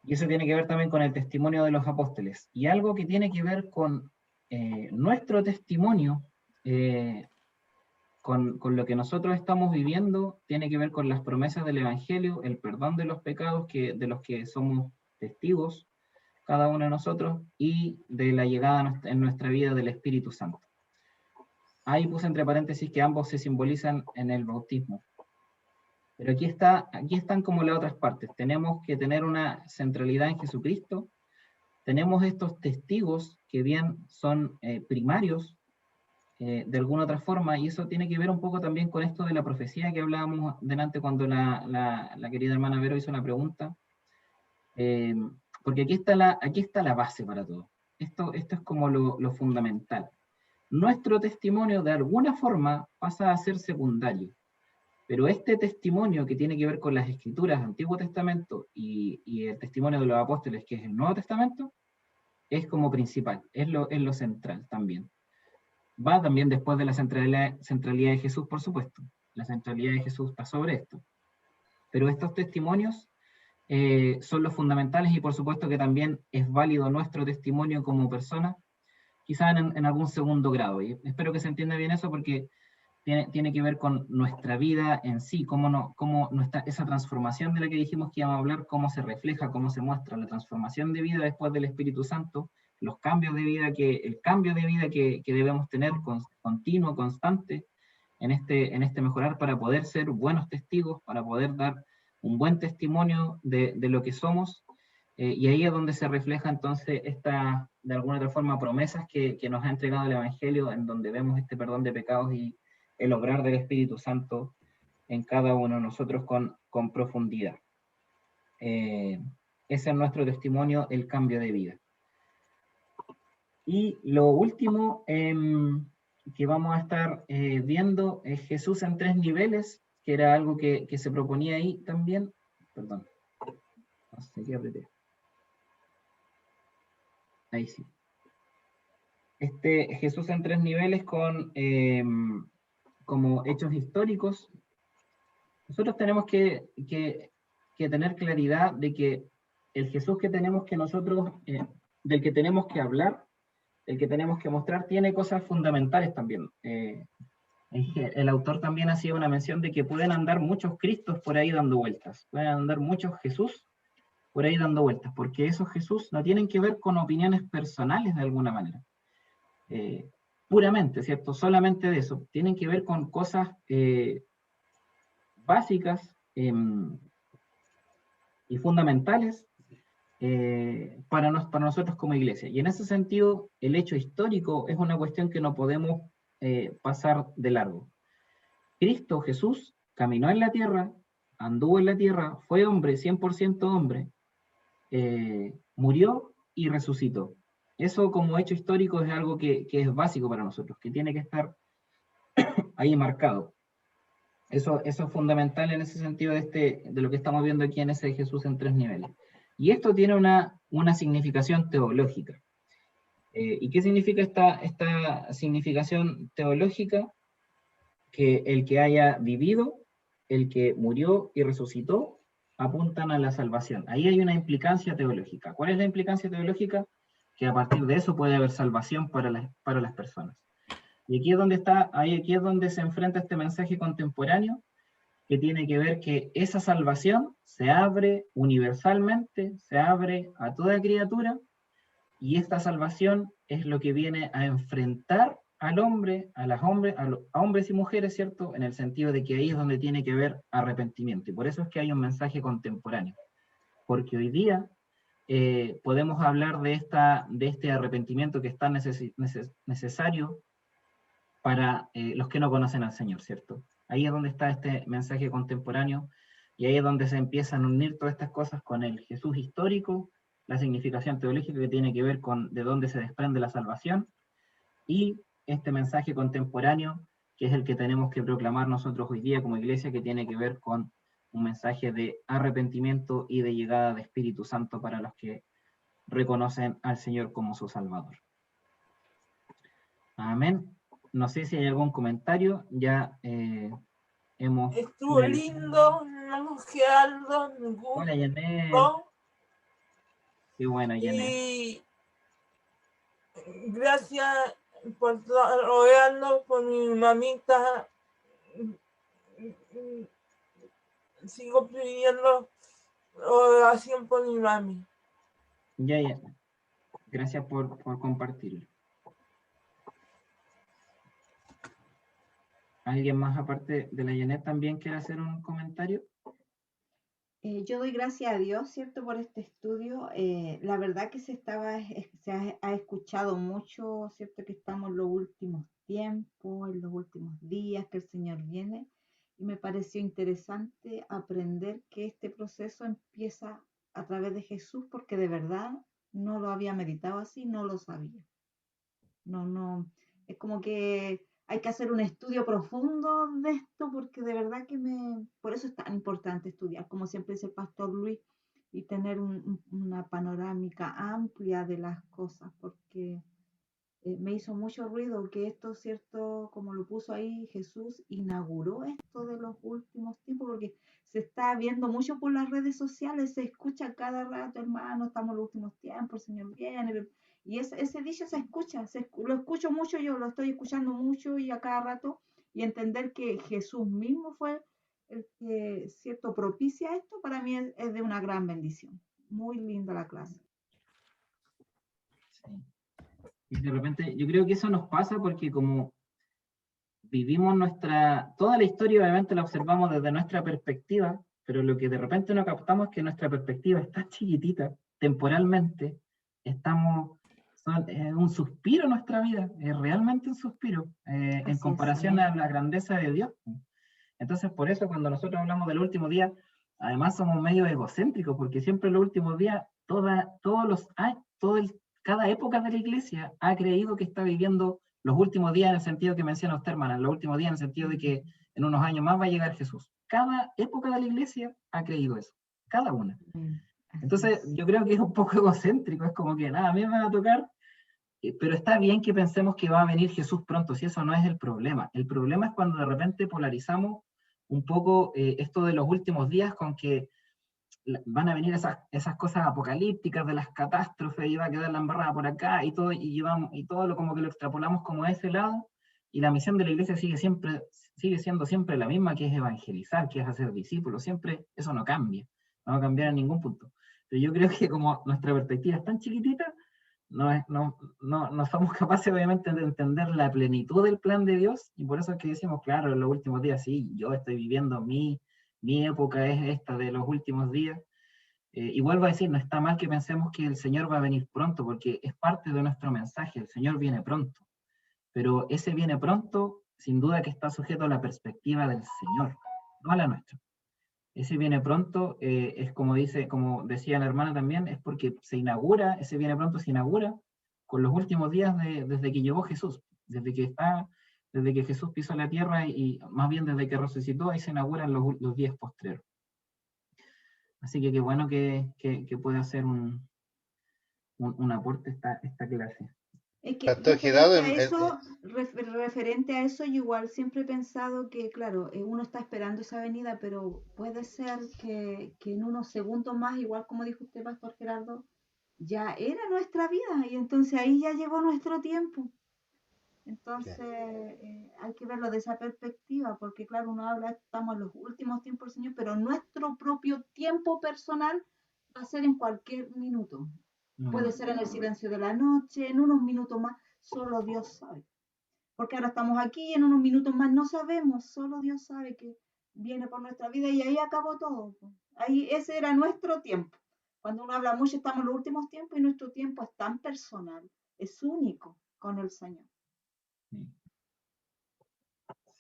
Y eso tiene que ver también con el testimonio de los apóstoles. Y algo que tiene que ver con nuestro testimonio, con lo que nosotros estamos viviendo, tiene que ver con las promesas del Evangelio, el perdón de los pecados de los que somos testigos, cada uno de nosotros, y de la llegada en nuestra vida del Espíritu Santo. Ahí puse entre paréntesis que ambos se simbolizan en el bautismo. Pero aquí están como las otras partes. Tenemos que tener una centralidad en Jesucristo. Tenemos estos testigos que bien son primarios de alguna otra forma, y eso tiene que ver un poco también con esto de la profecía que hablábamos delante cuando la querida hermana Vero hizo una pregunta. Porque aquí está la base para todo. Esto es como lo fundamental. Nuestro testimonio de alguna forma pasa a ser secundario. Pero este testimonio que tiene que ver con las escrituras, Antiguo Testamento y el testimonio de los apóstoles, que es el Nuevo Testamento, es como principal, es lo central también. Va también después de la centralidad de Jesús, por supuesto. La centralidad de Jesús está sobre esto. Pero estos testimonios son los fundamentales, y por supuesto que también es válido nuestro testimonio como persona, quizás en algún segundo grado. Y espero que se entienda bien eso, porque tiene que ver con nuestra vida en sí, cómo esa transformación de la que dijimos que íbamos a hablar, cómo se refleja, cómo se muestra la transformación de vida después del Espíritu Santo, el cambio de vida que debemos tener continuo, constante, en este mejorar, para poder ser buenos testigos, para poder dar un buen testimonio de lo que somos, y ahí es donde se refleja entonces de alguna otra forma, promesas que nos ha entregado el Evangelio, en donde vemos este perdón de pecados y el obrar del Espíritu Santo en cada uno de nosotros con profundidad. Ese es nuestro testimonio, el cambio de vida. Y lo último que vamos a estar viendo es Jesús en 3 niveles, que era algo que se proponía ahí también. Perdón. No sé qué apreté. Ahí sí. Jesús en 3 niveles como hechos históricos. Nosotros tenemos que tener claridad de que el Jesús que tenemos que nosotros, del que tenemos que hablar, el que tenemos que mostrar, tiene cosas fundamentales también. El autor también hacía una mención de que pueden andar muchos Cristos por ahí dando vueltas, pueden andar muchos Jesús por ahí dando vueltas, porque esos Jesús no tienen que ver con opiniones personales de alguna manera. Puramente, ¿cierto? Solamente de eso. Tienen que ver con cosas básicas y fundamentales para nosotros como iglesia. Y en ese sentido, el hecho histórico es una cuestión que no podemos pasar de largo. Cristo Jesús caminó en la tierra, anduvo en la tierra, fue hombre, 100% hombre, murió y resucitó. Eso como hecho histórico es algo que es básico para nosotros, que tiene que estar ahí marcado. Eso es fundamental en ese sentido de lo que estamos viendo aquí en ese Jesús en 3 niveles. Y esto tiene una significación teológica. ¿Y qué significa esta significación teológica? Que el que haya vivido, el que murió y resucitó, apuntan a la salvación. Ahí hay una implicancia teológica. ¿Cuál es la implicancia teológica? Que a partir de eso puede haber salvación para las personas. Y aquí es donde se enfrenta este mensaje contemporáneo, que tiene que ver que esa salvación se abre universalmente, se abre a toda criatura, y esta salvación es lo que viene a enfrentar al hombre, a hombres y mujeres, ¿cierto? En el sentido de que ahí es donde tiene que haber arrepentimiento. Y por eso es que hay un mensaje contemporáneo. Porque hoy día podemos hablar de este arrepentimiento que es tan necesario para los que no conocen al Señor, ¿cierto? Ahí es donde está este mensaje contemporáneo, y ahí es donde se empiezan a unir todas estas cosas con el Jesús histórico, la significación teológica que tiene que ver con de dónde se desprende la salvación, y este mensaje contemporáneo, que es el que tenemos que proclamar nosotros hoy día como iglesia, que tiene que ver con un mensaje de arrepentimiento y de llegada de Espíritu Santo para los que reconocen al Señor como su Salvador. Amén. No sé si hay algún comentario, ya hemos... Estuvo lindo, no nos quedando ningún... Hola, Yanet. Qué bueno, Yanet. Y gracias por estar orando por mi mamita. Sigo pidiendo oración por mi mami. Ya. Gracias por compartirlo. ¿Alguien más aparte de la Yanet también quiere hacer un comentario? Yo doy gracias a Dios, ¿cierto?, por este estudio. La verdad que se ha escuchado mucho, ¿cierto?, que estamos en los últimos tiempos, en los últimos días, que el Señor viene. Y me pareció interesante aprender que este proceso empieza a través de Jesús, porque de verdad no lo había meditado así, no lo sabía. No, es como que hay que hacer un estudio profundo de esto, porque de verdad que por eso es tan importante estudiar, como siempre dice el pastor Luis, y tener una panorámica amplia de las cosas, porque me hizo mucho ruido que esto, cierto, como lo puso ahí Jesús, inauguró esto de los últimos tiempos, porque se está viendo mucho por las redes sociales, se escucha cada rato, hermano, estamos en los últimos tiempos, el Señor viene, y ese dicho se escucha, lo escucho mucho, yo lo estoy escuchando mucho y a cada rato, y entender que Jesús mismo fue el que, cierto, propicia esto, para mí es de una gran bendición. Muy linda la clase. Sí. Y de repente, yo creo que eso nos pasa porque como vivimos toda la historia obviamente la observamos desde nuestra perspectiva, pero lo que de repente no captamos es que nuestra perspectiva está chiquitita, temporalmente, es un suspiro en nuestra vida, es realmente un suspiro, en comparación a la grandeza de Dios. Entonces, por eso cuando nosotros hablamos del último día, además somos medio egocéntricos, porque siempre en los últimos días, cada época de la iglesia ha creído que está viviendo los últimos días en el sentido que menciona usted, hermana, los últimos días en el sentido de que en unos años más va a llegar Jesús. Cada época de la iglesia ha creído eso, cada una. Entonces, yo creo que es un poco egocéntrico, es como que nada, a mí me va a tocar, pero está bien que pensemos que va a venir Jesús pronto, si eso no es el problema. El problema es cuando de repente polarizamos un poco esto de los últimos días con que van a venir esas cosas apocalípticas de las catástrofes y va a quedar la embarrada por acá y todo, y todo lo como que lo extrapolamos como a ese lado, y la misión de la iglesia sigue siendo siempre la misma, que es evangelizar, que es hacer discípulos, siempre eso no cambia, no va a cambiar en ningún punto. Pero yo creo que como nuestra perspectiva es tan chiquitita, no somos capaces obviamente de entender la plenitud del plan de Dios, y por eso es que decimos, claro, en los últimos días sí, yo estoy viviendo mi época es esta de los últimos días, Y vuelvo a decir, no está mal que pensemos que el Señor va a venir pronto, porque es parte de nuestro mensaje, el Señor viene pronto. Pero ese viene pronto, sin duda que está sujeto a la perspectiva del Señor, no a la nuestra. Ese viene pronto es como decía la hermana también, es porque ese viene pronto se inaugura con los últimos días desde que llegó Jesús, desde que Jesús pisó la tierra y más bien desde que resucitó, ahí se inauguran los días postreros. Así que qué bueno que pueda hacer un aporte esta clase. Es que Pastor Gerardo, referente a eso, yo igual siempre he pensado que, claro, uno está esperando esa venida, pero puede ser que en unos segundos más, igual como dijo usted, Pastor Gerardo, ya era nuestra vida y entonces ahí ya llegó nuestro tiempo. Entonces, hay que verlo de esa perspectiva, porque claro, uno habla, estamos en los últimos tiempos del Señor, pero nuestro propio tiempo personal va a ser en cualquier minuto. Puede ser en el silencio de la noche, en unos minutos más, solo Dios sabe. Porque ahora estamos aquí, en unos minutos más no sabemos, solo Dios sabe que viene por nuestra vida y ahí acabó todo. Ahí ese era nuestro tiempo. Cuando uno habla mucho, estamos en los últimos tiempos y nuestro tiempo es tan personal, es único con el Señor.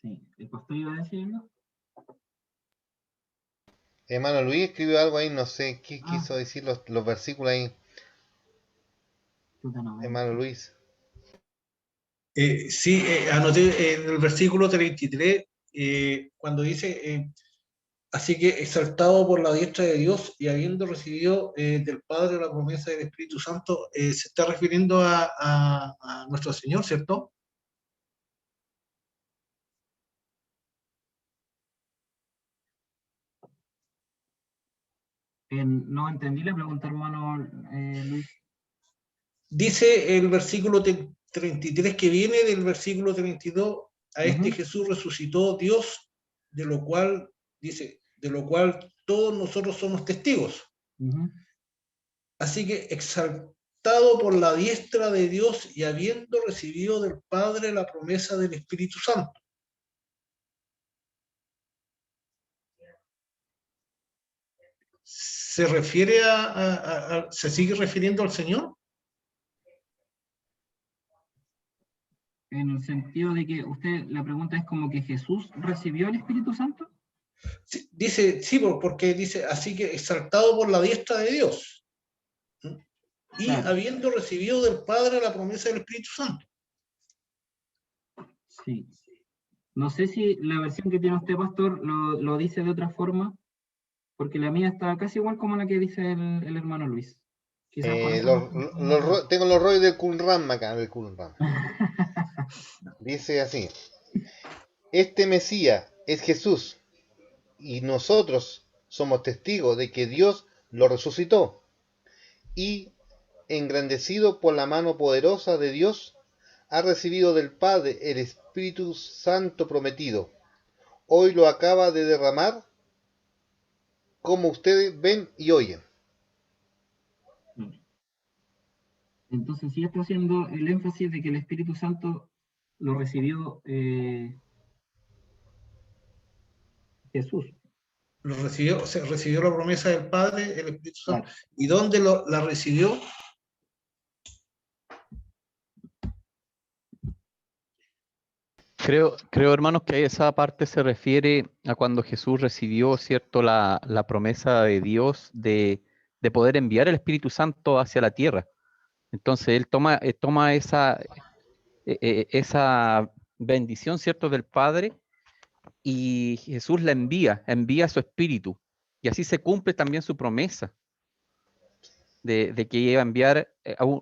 Sí. ¿El pastor iba a decir algo? hermano Luis escribió algo ahí, no sé qué quiso decir los versículos ahí, hermano Luis. Sí, anoté en el versículo 33, cuando dice, así que exaltado por la diestra de Dios y habiendo recibido del Padre la promesa del Espíritu Santo, se está refiriendo a nuestro Señor, ¿cierto? No entendí la pregunta, hermano Luis. Dice el versículo 33 que viene del versículo 32, a este Jesús resucitó Dios, de lo cual, dice, de lo cual todos nosotros somos testigos. Así que exaltado por la diestra de Dios y habiendo recibido del Padre la promesa del Espíritu Santo. ¿Se refiere se sigue refiriendo al Señor? En el sentido de que la pregunta es como que Jesús recibió el Espíritu Santo. Sí, dice, sí, porque dice, así que exaltado por la diestra de Dios. Y claro, habiendo recibido del Padre la promesa del Espíritu Santo. Sí. No sé si la versión que tiene usted, pastor, lo dice de otra forma, porque la mía está casi igual como la que dice el hermano Luis. Tengo los rollos del Qumran acá, del Qumran. Dice así: este Mesías es Jesús, y nosotros somos testigos de que Dios lo resucitó, y engrandecido por la mano poderosa de Dios, ha recibido del Padre el Espíritu Santo prometido. Hoy lo acaba de derramar, como ustedes ven y oyen. Entonces sí está haciendo el énfasis de que el Espíritu Santo lo recibió Jesús. Se recibió la promesa del Padre, el Espíritu Santo. Claro. ¿Y dónde la recibió? Creo, hermanos, que esa parte se refiere a cuando Jesús recibió, ¿cierto?, la promesa de Dios de poder enviar el Espíritu Santo hacia la tierra. Entonces, él toma esa bendición, ¿cierto?, del Padre, y Jesús la envía su Espíritu. Y así se cumple también su promesa de que iba a enviar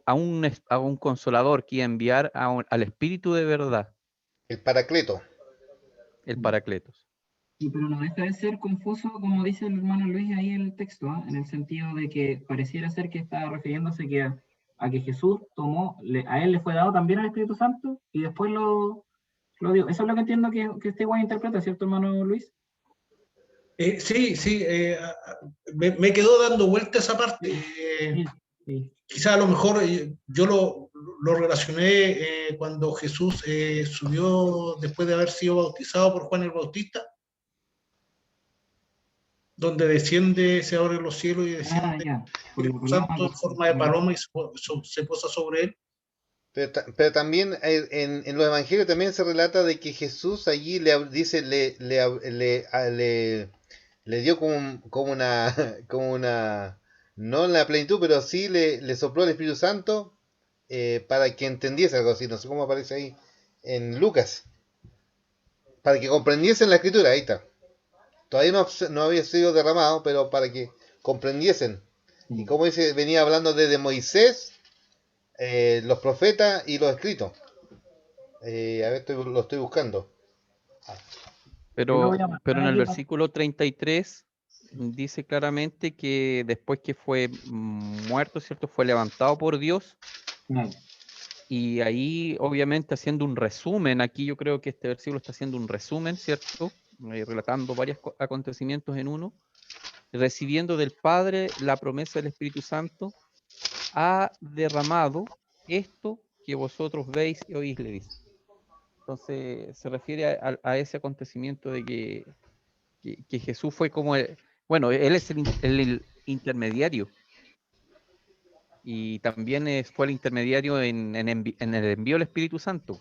a un Consolador, que iba a enviar al Espíritu de verdad. El Paracleto. El Paracletos. Sí, pero no deja de ser confuso, como dice el hermano Luis ahí en el texto, ¿eh? En el sentido de que pareciera ser que está refiriéndose a que Jesús a él le fue dado también el Espíritu Santo y después lo dio. Eso es lo que entiendo que este igual interpreta, ¿cierto, hermano Luis? Sí, me quedó dando vuelta esa parte. Sí. Quizá a lo mejor yo lo relacioné cuando Jesús subió después de haber sido bautizado por Juan el Bautista. donde desciende, se abren los cielos y Ah, desciende ya. el Espíritu Santo en forma de paloma y se posa sobre él. Pero también en los evangelios también se relata de que Jesús allí dice, le dio como una, como una, no en la plenitud, pero sí le sopló el Espíritu Santo para que entendiese algo así, no sé cómo aparece ahí en Lucas, para que comprendiesen la escritura, ahí está. Todavía no había sido derramado, pero para que comprendiesen. Y como dice, venía hablando desde Moisés, los profetas y los escritos. A ver, lo estoy buscando. Pero en el versículo 33 dice claramente que después que fue muerto, ¿cierto? Fue levantado por Dios. Y ahí, obviamente, haciendo un resumen, aquí yo creo que este versículo está haciendo un resumen, ¿cierto? Relatando varios acontecimientos en uno. Recibiendo del Padre la promesa del Espíritu Santo, ha derramado esto que vosotros veis y oís, le dice. Entonces, se refiere a ese acontecimiento de que Jesús fue como, bueno, Él es el intermediario. Y también fue el intermediario en el envío del Espíritu Santo.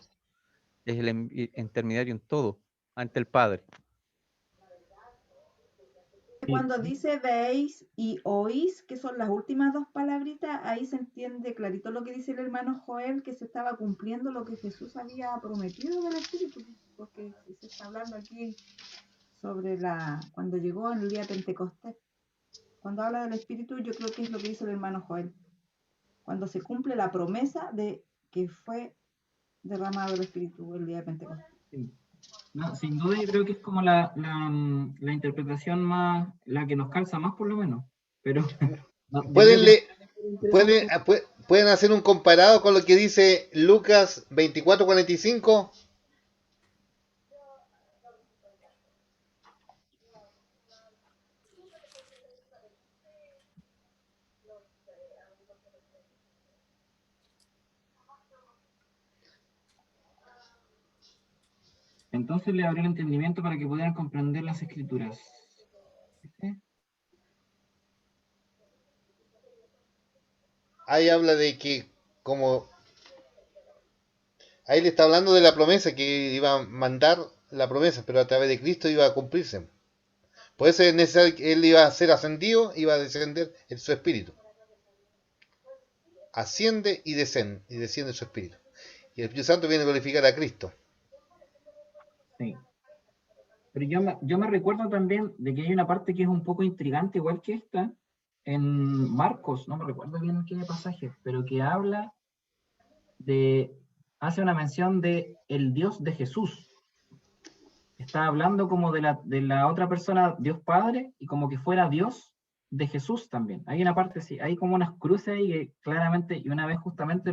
Es el intermediario en todo, ante el Padre. Cuando dice veis y oís, que son las últimas dos palabritas, ahí se entiende clarito lo que dice el hermano Joel, que se estaba cumpliendo lo que Jesús había prometido del Espíritu, porque se está hablando aquí sobre cuando llegó en el día de Pentecostés. Cuando habla del Espíritu, yo creo que es lo que dice el hermano Joel. Cuando se cumple la promesa de que fue derramado el Espíritu el día de Pentecostés. Sí. No, sin duda yo creo que es como la interpretación más, la que nos calza más por lo menos. Pero no, ¿Pueden hacer un comparado con lo que dice Lucas 24:45? Entonces le abrió el entendimiento para que pudieran comprender las escrituras. ¿Sí? Ahí habla de que como... Ahí le está hablando de la promesa, que iba a mandar la promesa, pero a través de Cristo iba a cumplirse. Por eso es necesario que Él iba a ser ascendido, iba a descender en su espíritu. Asciende y desciende su espíritu. Y el Espíritu Santo viene a glorificar a Cristo. Sí. Pero yo me recuerdo también de que hay una parte que es un poco intrigante, igual que esta, en Marcos, no me recuerdo bien qué pasaje, pero que hace una mención de el Dios de Jesús. Está hablando como de la otra persona, Dios Padre, y como que fuera Dios de Jesús también. Hay una parte, sí, hay como unas cruces ahí que claramente, y una vez justamente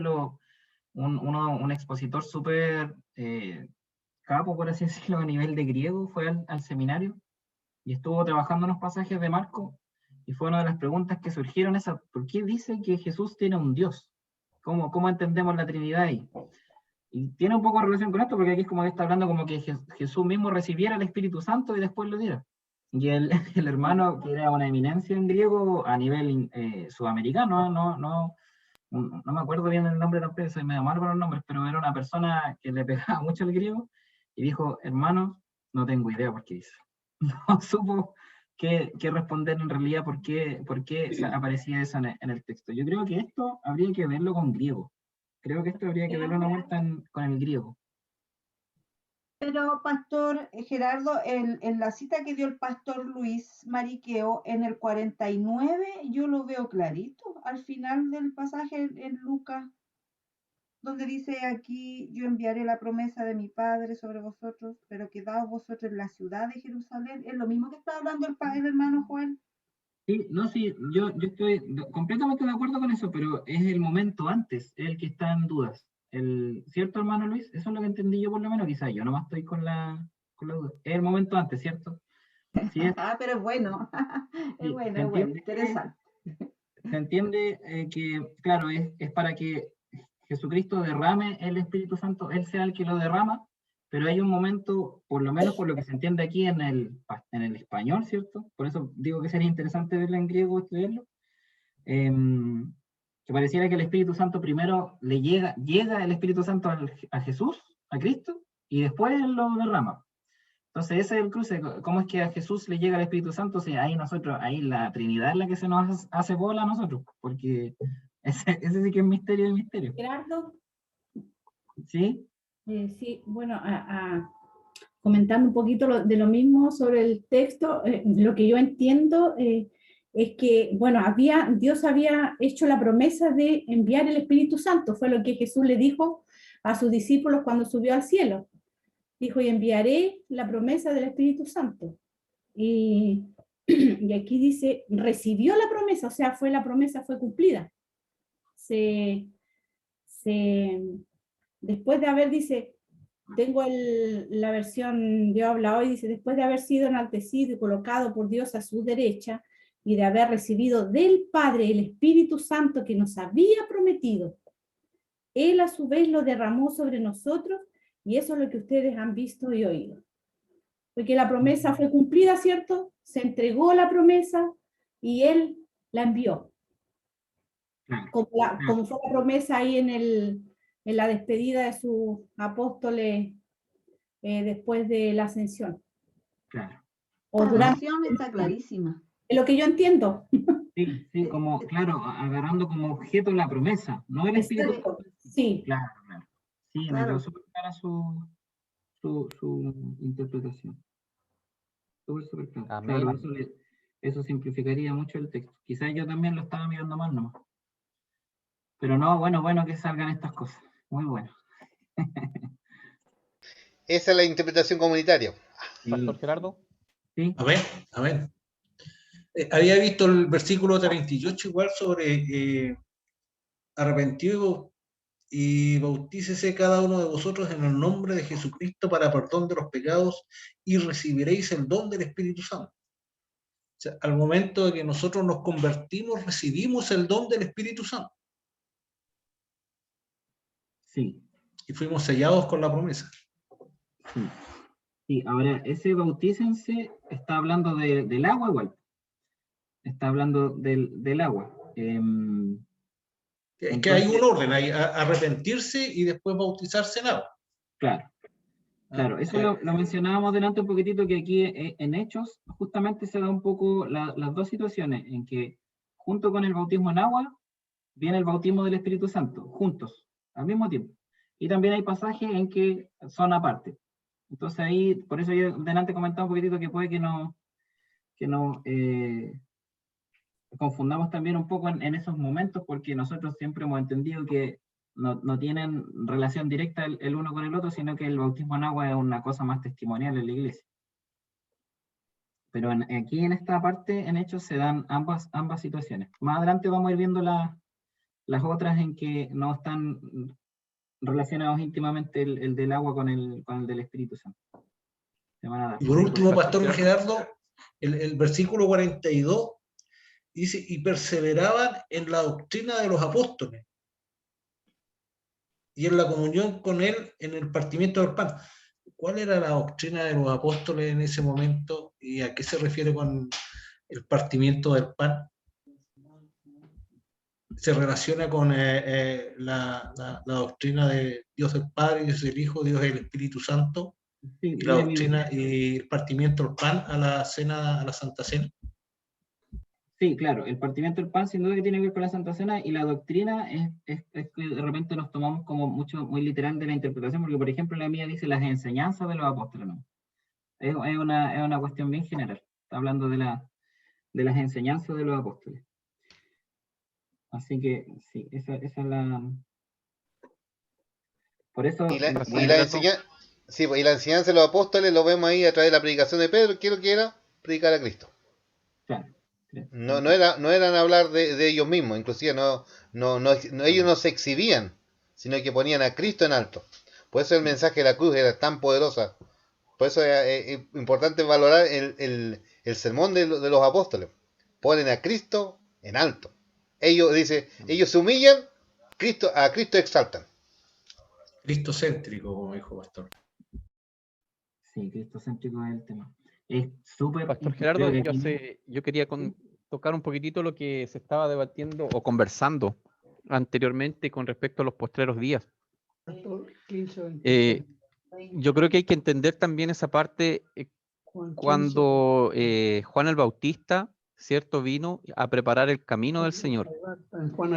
un expositor súper capo, por así decirlo, a nivel de griego, fue al seminario y estuvo trabajando unos pasajes de Marco, y fue una de las preguntas que surgieron esa, ¿por qué dice que Jesús tiene un Dios? ¿Cómo entendemos la Trinidad ahí? Y tiene un poco de relación con esto, porque aquí es como que está hablando como que Jesús mismo recibiera el Espíritu Santo y después lo diera. Y el hermano, que era una eminencia en griego a nivel sudamericano, no me acuerdo bien el nombre tampoco, soy medio malo con los nombres, pero era una persona que le pegaba mucho al griego, y dijo, hermano, no tengo idea por qué dice. No supo qué responder en realidad, por qué aparecía eso en el texto. Yo creo que esto habría que verlo con griego. Creo que esto habría que darle una vuelta con el griego. Pero, Pastor Gerardo, en la cita que dio el Pastor Luis Mariqueo, en el 49, yo lo veo clarito, al final del pasaje en Lucas, donde dice aquí, yo enviaré la promesa de mi Padre sobre vosotros, pero quedaos vosotros en la ciudad de Jerusalén. Es lo mismo que está hablando el hermano Juan. Sí, no, sí, yo estoy completamente de acuerdo con eso, pero es el momento antes, el que está en dudas. ¿Cierto, hermano Luis? Eso es lo que entendí yo por lo menos, quizás yo nomás estoy con la duda. Es el momento antes, ¿cierto? Sí, Pero es bueno, sí, es bueno, interesante. Se entiende que, claro, es para que Jesucristo derrame el Espíritu Santo, Él sea el que lo derrama, pero hay un momento, por lo menos por lo que se entiende aquí en en el español, ¿cierto? Por eso digo que sería interesante verla en griego, estudiarlo. Que pareciera que el Espíritu Santo primero llega el Espíritu Santo a Jesús, a Cristo, y después él lo derrama. Entonces ese es el cruce. ¿Cómo es que a Jesús le llega el Espíritu Santo? Si ahí la Trinidad es la que se nos hace bola a nosotros, porque ese sí que es misterio de misterio. Gerardo, ¿Sí? sí, bueno, comentando un poquito de lo mismo sobre el texto, lo que yo entiendo es que, bueno, Dios había hecho la promesa de enviar el Espíritu Santo, fue lo que Jesús le dijo a sus discípulos cuando subió al cielo. Dijo, y enviaré la promesa del Espíritu Santo. Y aquí dice, recibió la promesa, o sea, la promesa fue cumplida. Después de haber, dice, tengo la versión, Dios habla hoy, dice, después de haber sido enaltecido y colocado por Dios a su derecha, y de haber recibido del Padre el Espíritu Santo que nos había prometido, Él a su vez lo derramó sobre nosotros, y eso es lo que ustedes han visto y oído. Porque la promesa fue cumplida, ¿cierto? Se entregó la promesa y Él la envió. Como fue la promesa ahí en la despedida de sus apóstoles después de la ascensión. Claro. La narración está clarísima. Es lo que yo entiendo. Sí, como, claro, agarrando como objeto la promesa, no el Espíritu Santo. Sí. Claro. Sí, me quedó súper clara su interpretación. Súper claro. Amén. Claro, eso simplificaría mucho el texto. Quizás yo también lo estaba mirando mal nomás. Pero no, bueno que salgan estas cosas. Muy bueno. Esa es la interpretación comunitaria. Pastor Gerardo. Sí. A ver. Había visto el versículo 38 igual sobre arrepentido y bautícese cada uno de vosotros en el nombre de Jesucristo para perdón de los pecados y recibiréis el don del Espíritu Santo. O sea, al momento de que nosotros nos convertimos, recibimos el don del Espíritu Santo. Sí. Y fuimos sellados con la promesa. Sí, ahora ese bautícense está hablando del agua igual. Está hablando del agua. Es que hay un orden, hay arrepentirse y después bautizarse en agua. Claro, eso lo mencionábamos delante un poquitito, que aquí en Hechos justamente se da un poco las dos situaciones, en que junto con el bautismo en agua viene el bautismo del Espíritu Santo, juntos, al mismo tiempo. Y también hay pasajes en que son aparte. Entonces ahí, por eso yo delante comentaba un poquitito que puede que no confundamos también un poco en esos momentos, porque nosotros siempre hemos entendido que no tienen relación directa el uno con el otro, sino que el bautismo en agua es una cosa más testimonial en la iglesia. Pero aquí en esta parte, en Hechos, se dan ambas situaciones. Más adelante vamos a ir viendo las otras en que no están relacionados íntimamente el del agua con el del Espíritu Santo. Y por último, Pastor Gerardo, el versículo 42 dice, y perseveraban en la doctrina de los apóstoles y en la comunión con él en el partimiento del pan. ¿Cuál era la doctrina de los apóstoles en ese momento y a qué se refiere con el partimiento del pan? Se relaciona con la doctrina de Dios el Padre, Dios el Hijo, Dios el Espíritu Santo, sí, y la doctrina y el partimiento del pan a la cena, a la Santa Cena. Sí, claro, el partimiento del pan sin duda que tiene que ver con la Santa Cena, y la doctrina es que de repente nos tomamos como muy literal de la interpretación, porque por ejemplo la mía dice las enseñanzas de los apóstoles, ¿no? Es una cuestión bien general, está hablando de las enseñanzas de los apóstoles. Así que sí, esa es la... Por eso... Y la enseñanza de los apóstoles lo vemos ahí a través de la predicación de Pedro, que era predicar a Cristo. Claro. No eran hablar de ellos mismos, inclusive ellos no se exhibían, sino que ponían a Cristo en alto. Por eso el mensaje de la cruz era tan poderosa. Por eso es importante valorar el sermón de los apóstoles. Ponen a Cristo en alto. Ellos se humillan, a Cristo exaltan. Cristocéntrico, como dijo Pastor. Sí, cristocéntrico es el tema. Es súper, Pastor creo Gerardo, que aquí mismo. yo quería tocar un poquitito lo que se estaba debatiendo o conversando anteriormente con respecto a los postreros días. Eh, yo creo que hay que entender también esa parte cuando Juan el Bautista, ¿cierto?, vino a preparar el camino del Señor.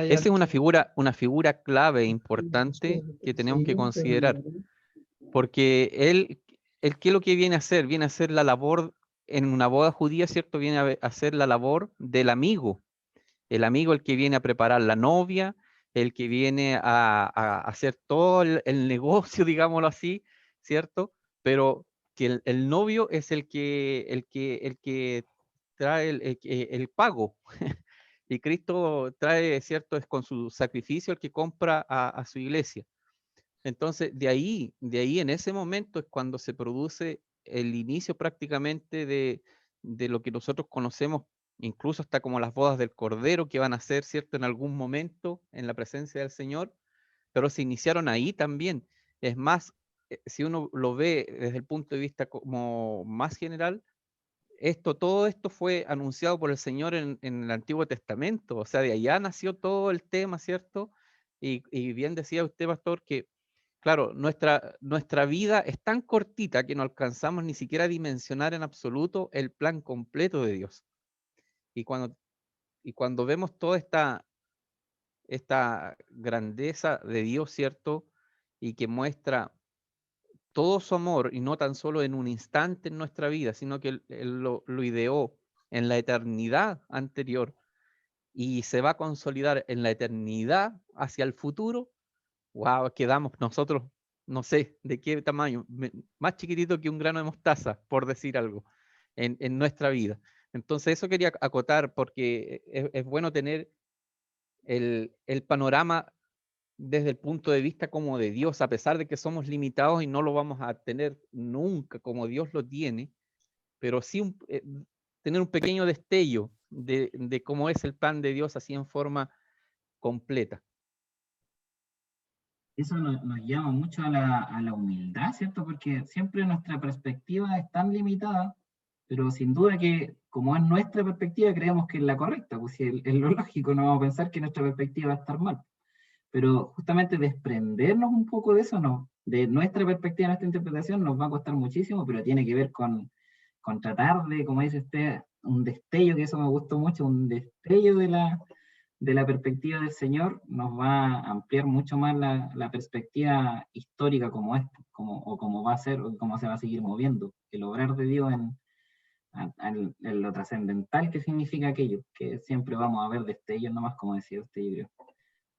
Esa es una figura clave, importante, que tenemos que considerar, porque él ¿qué es lo que viene a hacer? Viene a hacer la labor en una boda judía, ¿cierto? Viene a hacer la labor del amigo. El amigo, el que viene a preparar la novia, el que viene a hacer todo el negocio, digámoslo así, ¿cierto? Pero que el novio es el que trae el pago. Y Cristo trae, ¿cierto? Es con su sacrificio el que compra a su iglesia. Entonces, de ahí en ese momento es cuando se produce el inicio prácticamente de lo que nosotros conocemos, incluso hasta como las bodas del Cordero, que van a ser, ¿cierto?, en algún momento en la presencia del Señor, pero se iniciaron ahí también. Es más, si uno lo ve desde el punto de vista como más general, todo esto fue anunciado por el Señor en el Antiguo Testamento, o sea, de allá nació todo el tema, ¿cierto? Y bien decía usted, pastor, que claro, nuestra vida es tan cortita que no alcanzamos ni siquiera a dimensionar en absoluto el plan completo de Dios. Y cuando vemos toda esta grandeza de Dios, ¿cierto? Y que muestra todo su amor, y no tan solo en un instante en nuestra vida, sino que Él lo ideó en la eternidad anterior y se va a consolidar en la eternidad hacia el futuro. Wow, quedamos nosotros, no sé de qué tamaño, más chiquitito que un grano de mostaza, por decir algo, en nuestra vida. Entonces eso quería acotar, porque es bueno tener el panorama desde el punto de vista como de Dios, a pesar de que somos limitados y no lo vamos a tener nunca como Dios lo tiene, pero sí tener un pequeño destello de cómo es el plan de Dios así en forma completa. Eso nos llama mucho a la humildad, ¿cierto? Porque siempre nuestra perspectiva es tan limitada, pero sin duda que como es nuestra perspectiva, creemos que es la correcta, pues si es lo lógico, no vamos a pensar que nuestra perspectiva va a estar mal. Pero justamente desprendernos un poco de eso, no, de nuestra perspectiva, nuestra interpretación, nos va a costar muchísimo, pero tiene que ver con tratar de, como dice usted, un destello, que eso me gustó mucho, un destello de la perspectiva del Señor, nos va a ampliar mucho más la perspectiva histórica como es, o como va a ser, o cómo se va a seguir moviendo, el obrar de Dios en lo trascendental que significa aquello, que siempre vamos a ver destellos nomás, como decía usted, yo creo.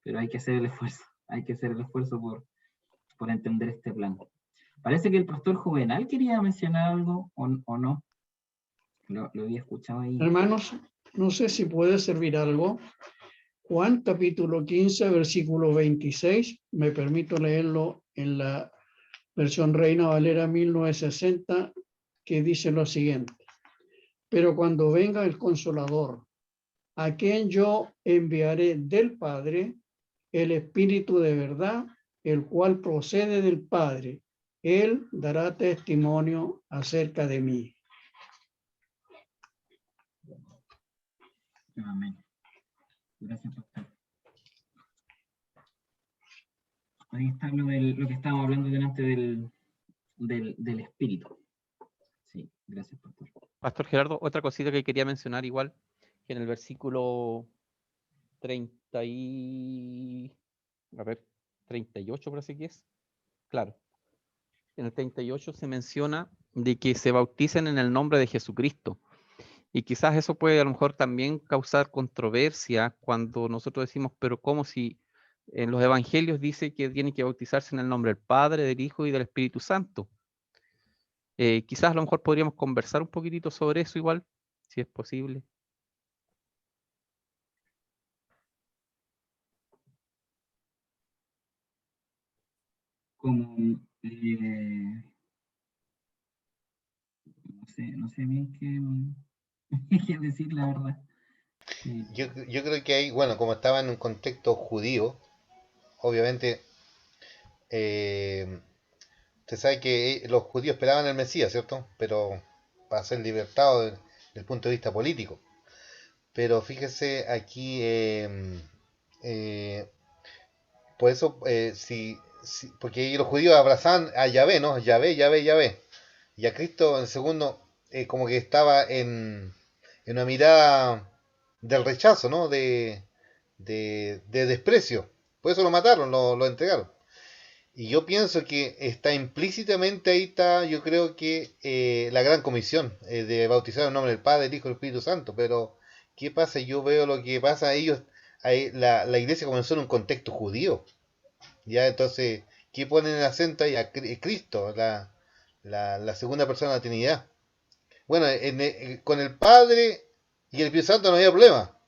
Pero hay que hacer el esfuerzo, hay que hacer el esfuerzo por entender este plan. Parece que el pastor Juvenal quería mencionar algo, o no, lo había escuchado ahí. Hermanos, no sé si puede servir algo. Juan capítulo 15, versículo 26, me permito leerlo en la versión Reina Valera 1960, que dice lo siguiente: pero cuando venga el Consolador, a quien yo enviaré del Padre, el Espíritu de verdad, el cual procede del Padre, él dará testimonio acerca de mí. Amén. Gracias, pastor. Ahí está lo que estábamos hablando delante del espíritu. Sí, gracias, pastor. Pastor Gerardo, otra cosita que quería mencionar igual, que en el versículo 38 parece que es, claro, en el 38 se menciona de que se bauticen en el nombre de Jesucristo. Y quizás eso puede a lo mejor también causar controversia cuando nosotros decimos, pero ¿cómo si en los evangelios dice que tienen que bautizarse en el nombre del Padre, del Hijo y del Espíritu Santo? Quizás a lo mejor podríamos conversar un poquitito sobre eso igual, si es posible. Como, no sé bien qué decir, la verdad. Yo creo que hay, bueno, como estaba en un contexto judío, obviamente, usted sabe que los judíos esperaban el Mesías, ¿cierto? Pero para ser libertado desde el punto de vista político. Pero fíjese aquí, por eso, porque los judíos abrazaban a Yahvé, ¿no? Yahvé, Yahvé, Yahvé. Y a Cristo en el segundo, como que estaba en una mirada del rechazo, ¿no? De desprecio. Por eso lo mataron, lo entregaron. Y yo pienso que está implícitamente ahí, está, yo creo que la gran comisión de bautizar en nombre del Padre, del Hijo y del Espíritu Santo. Pero, ¿qué pasa? Yo veo lo que pasa a ellos. La iglesia comenzó en un contexto judío. Ya, entonces, ¿qué ponen el acento ahí? A Cristo, la segunda persona de la Trinidad. Bueno, con el Padre y el Espíritu Santo no había problema.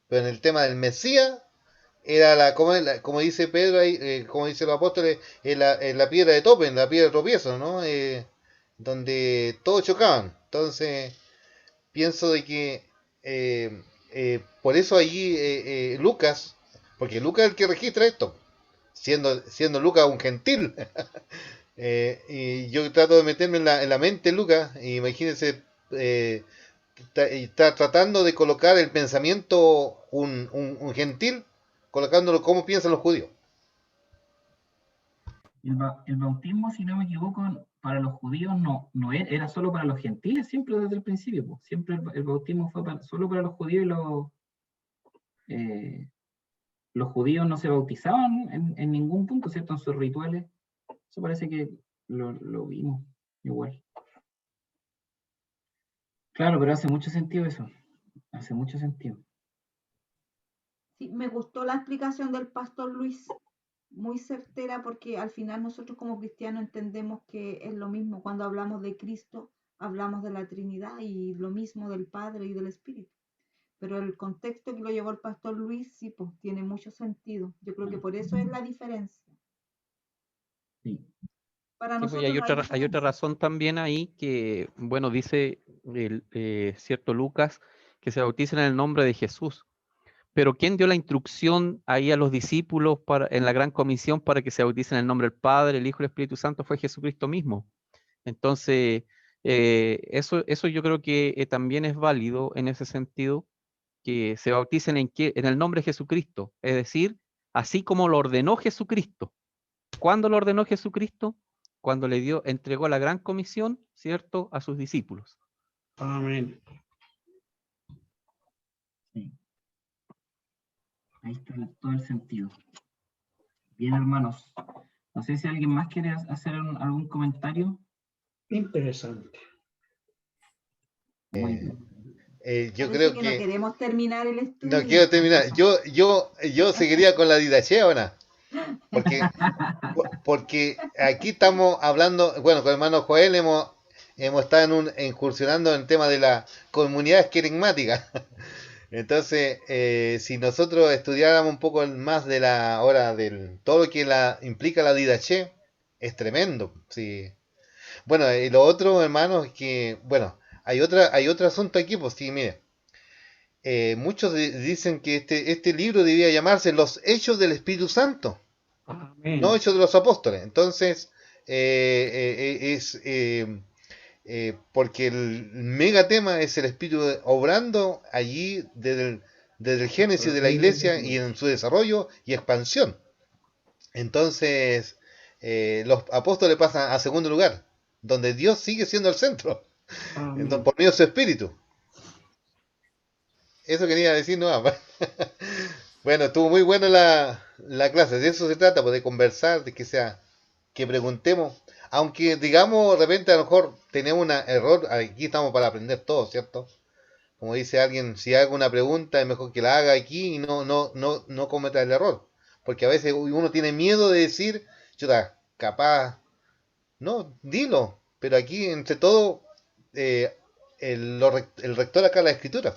Pero en el tema del Mesías, era como dice Pedro ahí, como dicen los apóstoles, la piedra de tope, la piedra de tropiezo, ¿no? Donde todos chocaban. Entonces, pienso de que por eso allí Lucas, porque Lucas es el que registra esto, siendo Lucas un gentil. Y yo trato de meterme en la mente de Lucas, y imagínense, está tratando de colocar el pensamiento un gentil, colocándolo como piensan los judíos. El bautismo, si no me equivoco, para los judíos no era solo para los gentiles, siempre desde el principio. Pues. Siempre el bautismo fue solo para los judíos, y los judíos no se bautizaban en ningún punto, ¿cierto? En sus rituales. Eso parece que lo vimos igual. Claro, pero hace mucho sentido eso. Hace mucho sentido. Sí, me gustó la explicación del pastor Luis, muy certera, porque al final nosotros como cristianos entendemos que es lo mismo. Cuando hablamos de Cristo, hablamos de la Trinidad y lo mismo del Padre y del Espíritu. Pero el contexto que lo llevó el pastor Luis, sí, pues tiene mucho sentido. Yo creo que por eso es la diferencia. Sí. Para Sí, pues, nosotros hay otra razón también ahí que, bueno, dice cierto Lucas que se bauticen en el nombre de Jesús. Pero ¿quién dio la instrucción ahí a los discípulos en la gran comisión para que se bauticen en el nombre del Padre, el Hijo y el Espíritu Santo? Fue Jesucristo mismo. Entonces, eso yo creo que también es válido en ese sentido, que se bauticen en el nombre de Jesucristo, es decir, así como lo ordenó Jesucristo. ¿Cuándo lo ordenó Jesucristo? Cuando entregó la gran comisión, ¿cierto?, a sus discípulos. Amén. Sí. Ahí está todo el sentido. Bien, hermanos. No sé si alguien más quiere hacer algún comentario. Interesante. Muy bien. Yo Parece creo que que no queremos terminar el estudio. no quiero terminar. Yo seguiría con la didaché, porque aquí estamos hablando, bueno, con el hermano Joel hemos estado incursionando en el tema de la comunidad querigmática. Entonces, si nosotros estudiáramos un poco más de todo lo que implica la didaché, es tremendo. Sí. Bueno, y lo otro, hermano, es que, bueno, hay otro asunto aquí, pues sí, mire. Muchos dicen que este libro debía llamarse Los Hechos del Espíritu Santo, Amén. no Hechos de los Apóstoles. Entonces, porque el mega tema es el Espíritu obrando allí desde el génesis de la iglesia y en su desarrollo y expansión. Entonces, los apóstoles pasan a segundo lugar, donde Dios sigue siendo el centro, entonces, por medio de su Espíritu. Eso quería decir nomás. Bueno, estuvo muy buena la clase. De eso se trata, pues, de conversar, de que preguntemos. Aunque digamos, de repente a lo mejor tenemos un error, aquí estamos para aprender todo, ¿cierto? Como dice alguien, si hago una pregunta es mejor que la haga aquí y no cometa el error. Porque a veces uno tiene miedo de decir, chuta, capaz, no, dilo. Pero aquí, entre todo, el rector acá la escritura.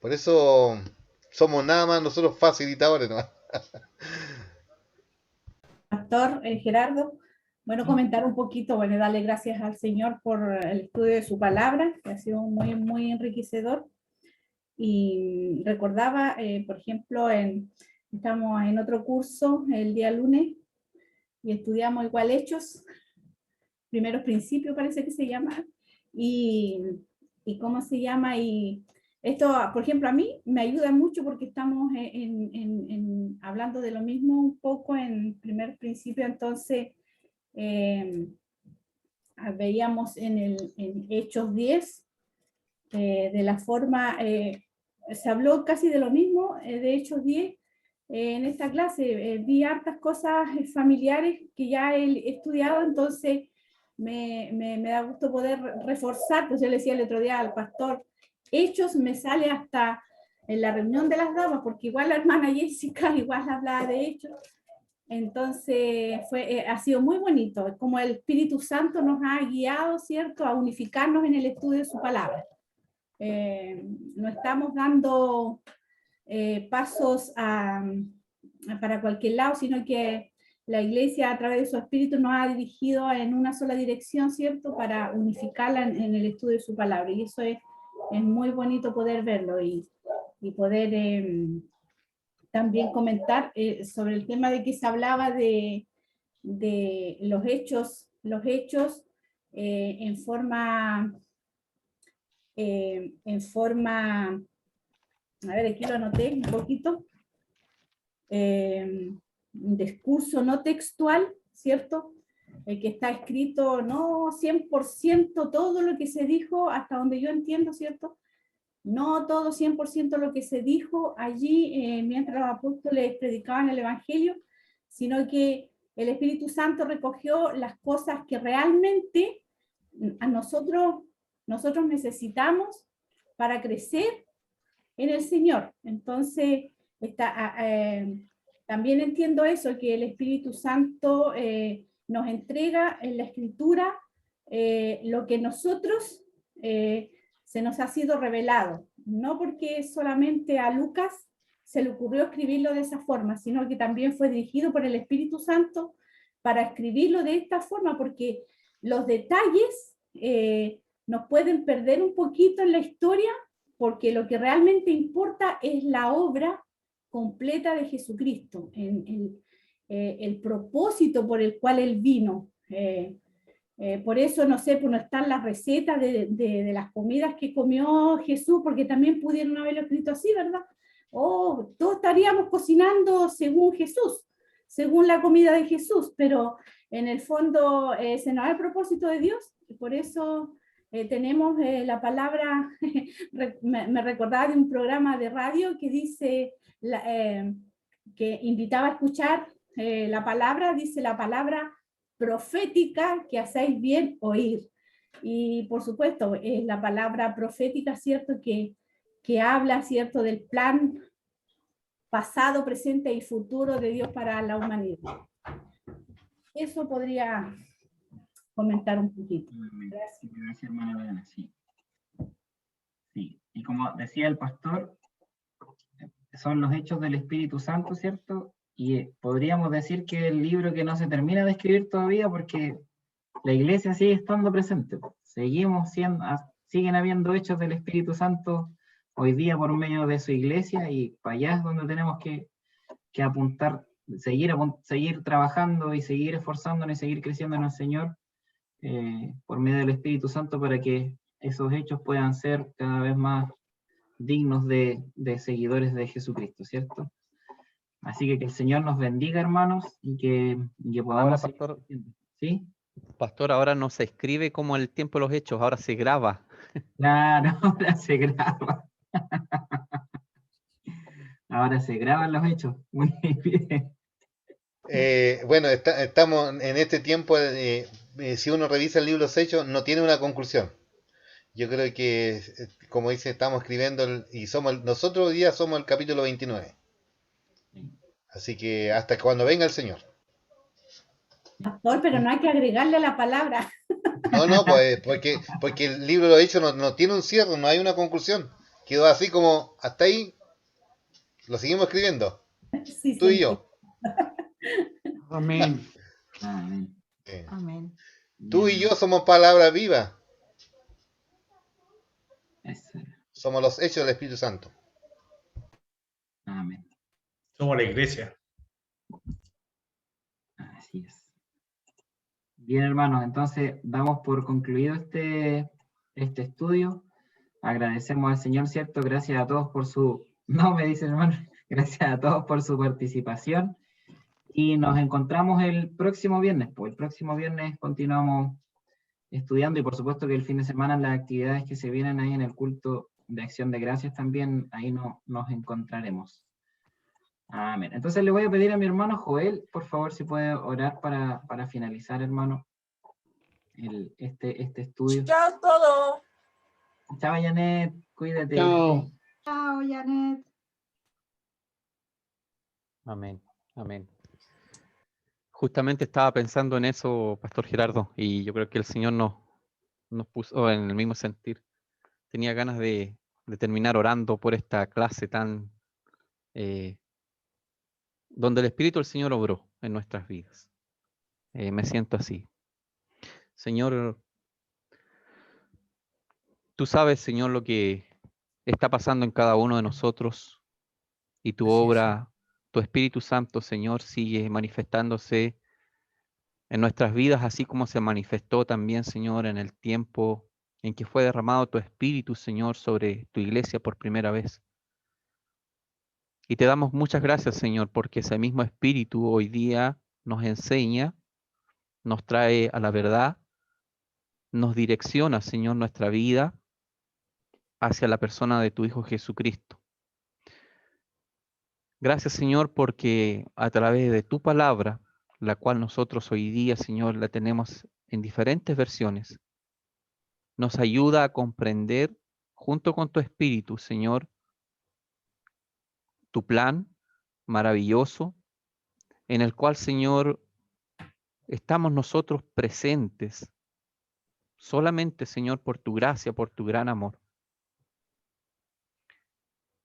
Por eso somos nada más nosotros facilitadores, ¿no? Pastor Gerardo, bueno, comentar un poquito, bueno, darle gracias al Señor por el estudio de su palabra, que ha sido muy, muy enriquecedor. Y recordaba, por ejemplo, estamos en otro curso el día lunes y estudiamos igual Hechos, primeros principios parece que se llama, y ¿cómo se llama? Y esto, por ejemplo, a mí me ayuda mucho porque estamos hablando de lo mismo un poco en primer principio, entonces veíamos en Hechos 10, de la forma, se habló casi de lo mismo de Hechos 10 en esta clase. Vi hartas cosas familiares que ya he estudiado, entonces me da gusto poder reforzar. Pues yo le decía el otro día al pastor, Hechos me sale hasta en la reunión de las damas, porque igual la hermana Jessica igual hablaba de Hechos. Entonces ha sido muy bonito, como el Espíritu Santo nos ha guiado, ¿cierto?, a unificarnos en el estudio de su palabra. No estamos dando pasos para cualquier lado, sino que la Iglesia a través de su Espíritu nos ha dirigido en una sola dirección, ¿cierto?, para unificarla en el estudio de su palabra. Y eso es muy bonito poder verlo y poder también comentar sobre el tema de que se hablaba de los hechos en forma, a ver, aquí lo anoté un poquito, un discurso no textual, ¿cierto? Que está escrito no 100% todo lo que se dijo, hasta donde yo entiendo, ¿cierto? No todo 100% lo que se dijo allí mientras los apóstoles predicaban el Evangelio, sino que el Espíritu Santo recogió las cosas que realmente a nosotros necesitamos para crecer en el Señor. Entonces, también entiendo eso, que el Espíritu Santo nos entrega en la Escritura lo que nosotros se nos ha sido revelado, no porque solamente a Lucas se le ocurrió escribirlo de esa forma, sino que también fue dirigido por el Espíritu Santo para escribirlo de esta forma, porque los detalles nos pueden perder un poquito en la historia, porque lo que realmente importa es la obra completa de Jesucristo, el propósito por el cual Él vino. Por eso, no sé, pues no están las recetas de las comidas que comió Jesús, porque también pudieron haberlo escrito así, ¿verdad? Todos estaríamos cocinando según Jesús, según la comida de Jesús, pero en el fondo ese no es el propósito de Dios, y por eso tenemos la palabra, me recordaba de un programa de radio que dice, que invitaba a escuchar la palabra, dice la palabra profética que hacéis bien oír. Y por supuesto, es la palabra profética, ¿cierto?, que habla, ¿cierto?, del plan pasado, presente y futuro de Dios para la humanidad. Eso podría comentar un poquito. Gracias, hermana Lorena. Sí. Y como decía el pastor, son los hechos del Espíritu Santo, ¿cierto? Y podríamos decir que el libro que no se termina de escribir todavía, porque la Iglesia sigue estando presente. Siguen habiendo hechos del Espíritu Santo hoy día por medio de su Iglesia, y para allá es donde tenemos que apuntar, seguir trabajando y seguir esforzándonos y seguir creciendo en el Señor por medio del Espíritu Santo, para que esos hechos puedan ser cada vez más dignos de seguidores de Jesucristo, ¿cierto? Así que el Señor nos bendiga, hermanos, y que podamos... Ahora, pastor, ¿sí? Pastor, ahora no se escribe como el tiempo de los hechos, ahora se graba. Claro, ahora se graba. Ahora se graban los hechos. Muy bien. Bueno, estamos en este tiempo, si uno revisa el libro de los Hechos, no tiene una conclusión. Yo creo que, como dice, estamos escribiendo y nosotros hoy día somos el capítulo 29. Así que hasta cuando venga el Señor. Pastor, pero no hay que agregarle la palabra. No, pues porque el libro de los Hechos no tiene un cierre, no hay una conclusión. Quedó así como hasta ahí. Lo seguimos escribiendo. Sí, tú y yo. Amén. Amén. Amén. Tú y yo somos palabras vivas. Eso. Somos los hechos del Espíritu Santo. Amén. Somos la iglesia. Así es. Bien, hermanos, entonces damos por concluido este este estudio. Agradecemos al Señor, ¿cierto? Gracias a todos por su... No, me dice hermano. Gracias a todos por su participación. Y nos encontramos el próximo viernes. Pues el próximo viernes continuamos estudiando y por supuesto que el fin de semana las actividades que se vienen ahí en el culto de Acción de Gracias también, ahí nos encontraremos. Amén. Entonces le voy a pedir a mi hermano Joel, por favor, si puede orar para finalizar, hermano, este estudio. Chao todo. Chao, Janet, cuídate. Chao. Chao, Janet. Amén, amén. Justamente estaba pensando en eso, Pastor Gerardo, y yo creo que el Señor nos puso en el mismo sentir. Tenía ganas de terminar orando por esta clase tan donde el Espíritu del Señor obró en nuestras vidas. Me siento así. Señor, tú sabes, Señor, lo que está pasando en cada uno de nosotros y tu Así es, obra, tu Espíritu Santo, Señor, sigue manifestándose en nuestras vidas, así como se manifestó también, Señor, en el tiempo en que fue derramado tu Espíritu, Señor, sobre tu iglesia por primera vez. Y te damos muchas gracias, Señor, porque ese mismo Espíritu hoy día nos enseña, nos trae a la verdad, nos direcciona, Señor, nuestra vida hacia la persona de tu Hijo Jesucristo. Gracias, Señor, porque a través de tu palabra, la cual nosotros hoy día, Señor, la tenemos en diferentes versiones, nos ayuda a comprender, junto con tu Espíritu, Señor, tu plan maravilloso, en el cual, Señor, estamos nosotros presentes, solamente, Señor, por tu gracia, por tu gran amor.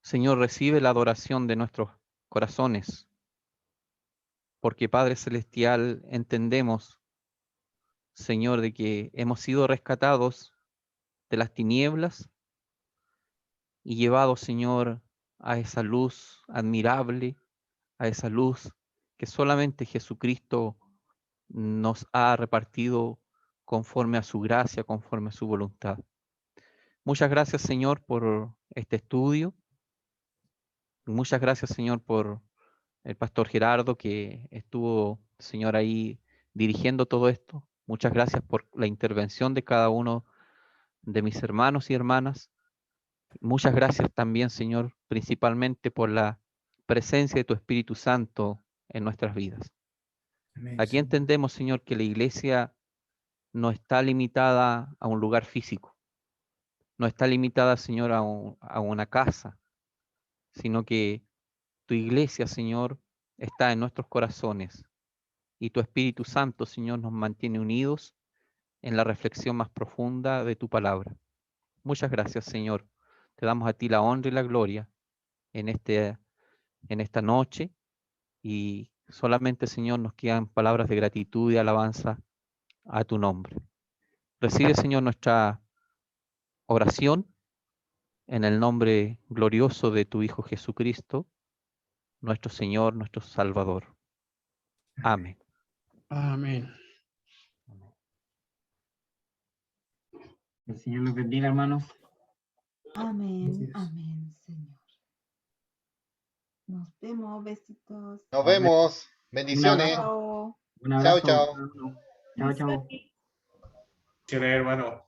Señor, recibe la adoración de nuestros corazones, porque Padre Celestial, entendemos, Señor, de que hemos sido rescatados de las tinieblas y llevados, Señor, a esa luz admirable, a esa luz que solamente Jesucristo nos ha repartido conforme a su gracia, conforme a su voluntad. Muchas gracias, Señor, por este estudio. Muchas gracias, Señor, por el pastor Gerardo que estuvo, Señor, ahí dirigiendo todo esto. Muchas gracias por la intervención de cada uno de mis hermanos y hermanas. Muchas gracias también, Señor, principalmente por la presencia de tu Espíritu Santo en nuestras vidas. amén, Aquí Señor. entendemos, Señor, que la iglesia no está limitada a un lugar físico, no está limitada, Señor, a una casa, sino que tu iglesia, Señor, está en nuestros corazones y tu Espíritu Santo, Señor, nos mantiene unidos en la reflexión más profunda de tu palabra. Muchas gracias, Señor. Te damos a ti la honra y la gloria en esta noche y solamente, Señor, nos quedan palabras de gratitud y alabanza a tu nombre. Recibe, Señor, nuestra oración en el nombre glorioso de tu Hijo Jesucristo, nuestro Señor, nuestro Salvador. Amén. Amén. El Señor los bendiga, hermanos. Amén, amén, Señor. Nos vemos, besitos. Nos vemos. Un Bendiciones. abrazo. Chao. Un abrazo. Chao, chao. Chao, chao. Tiene, hermano.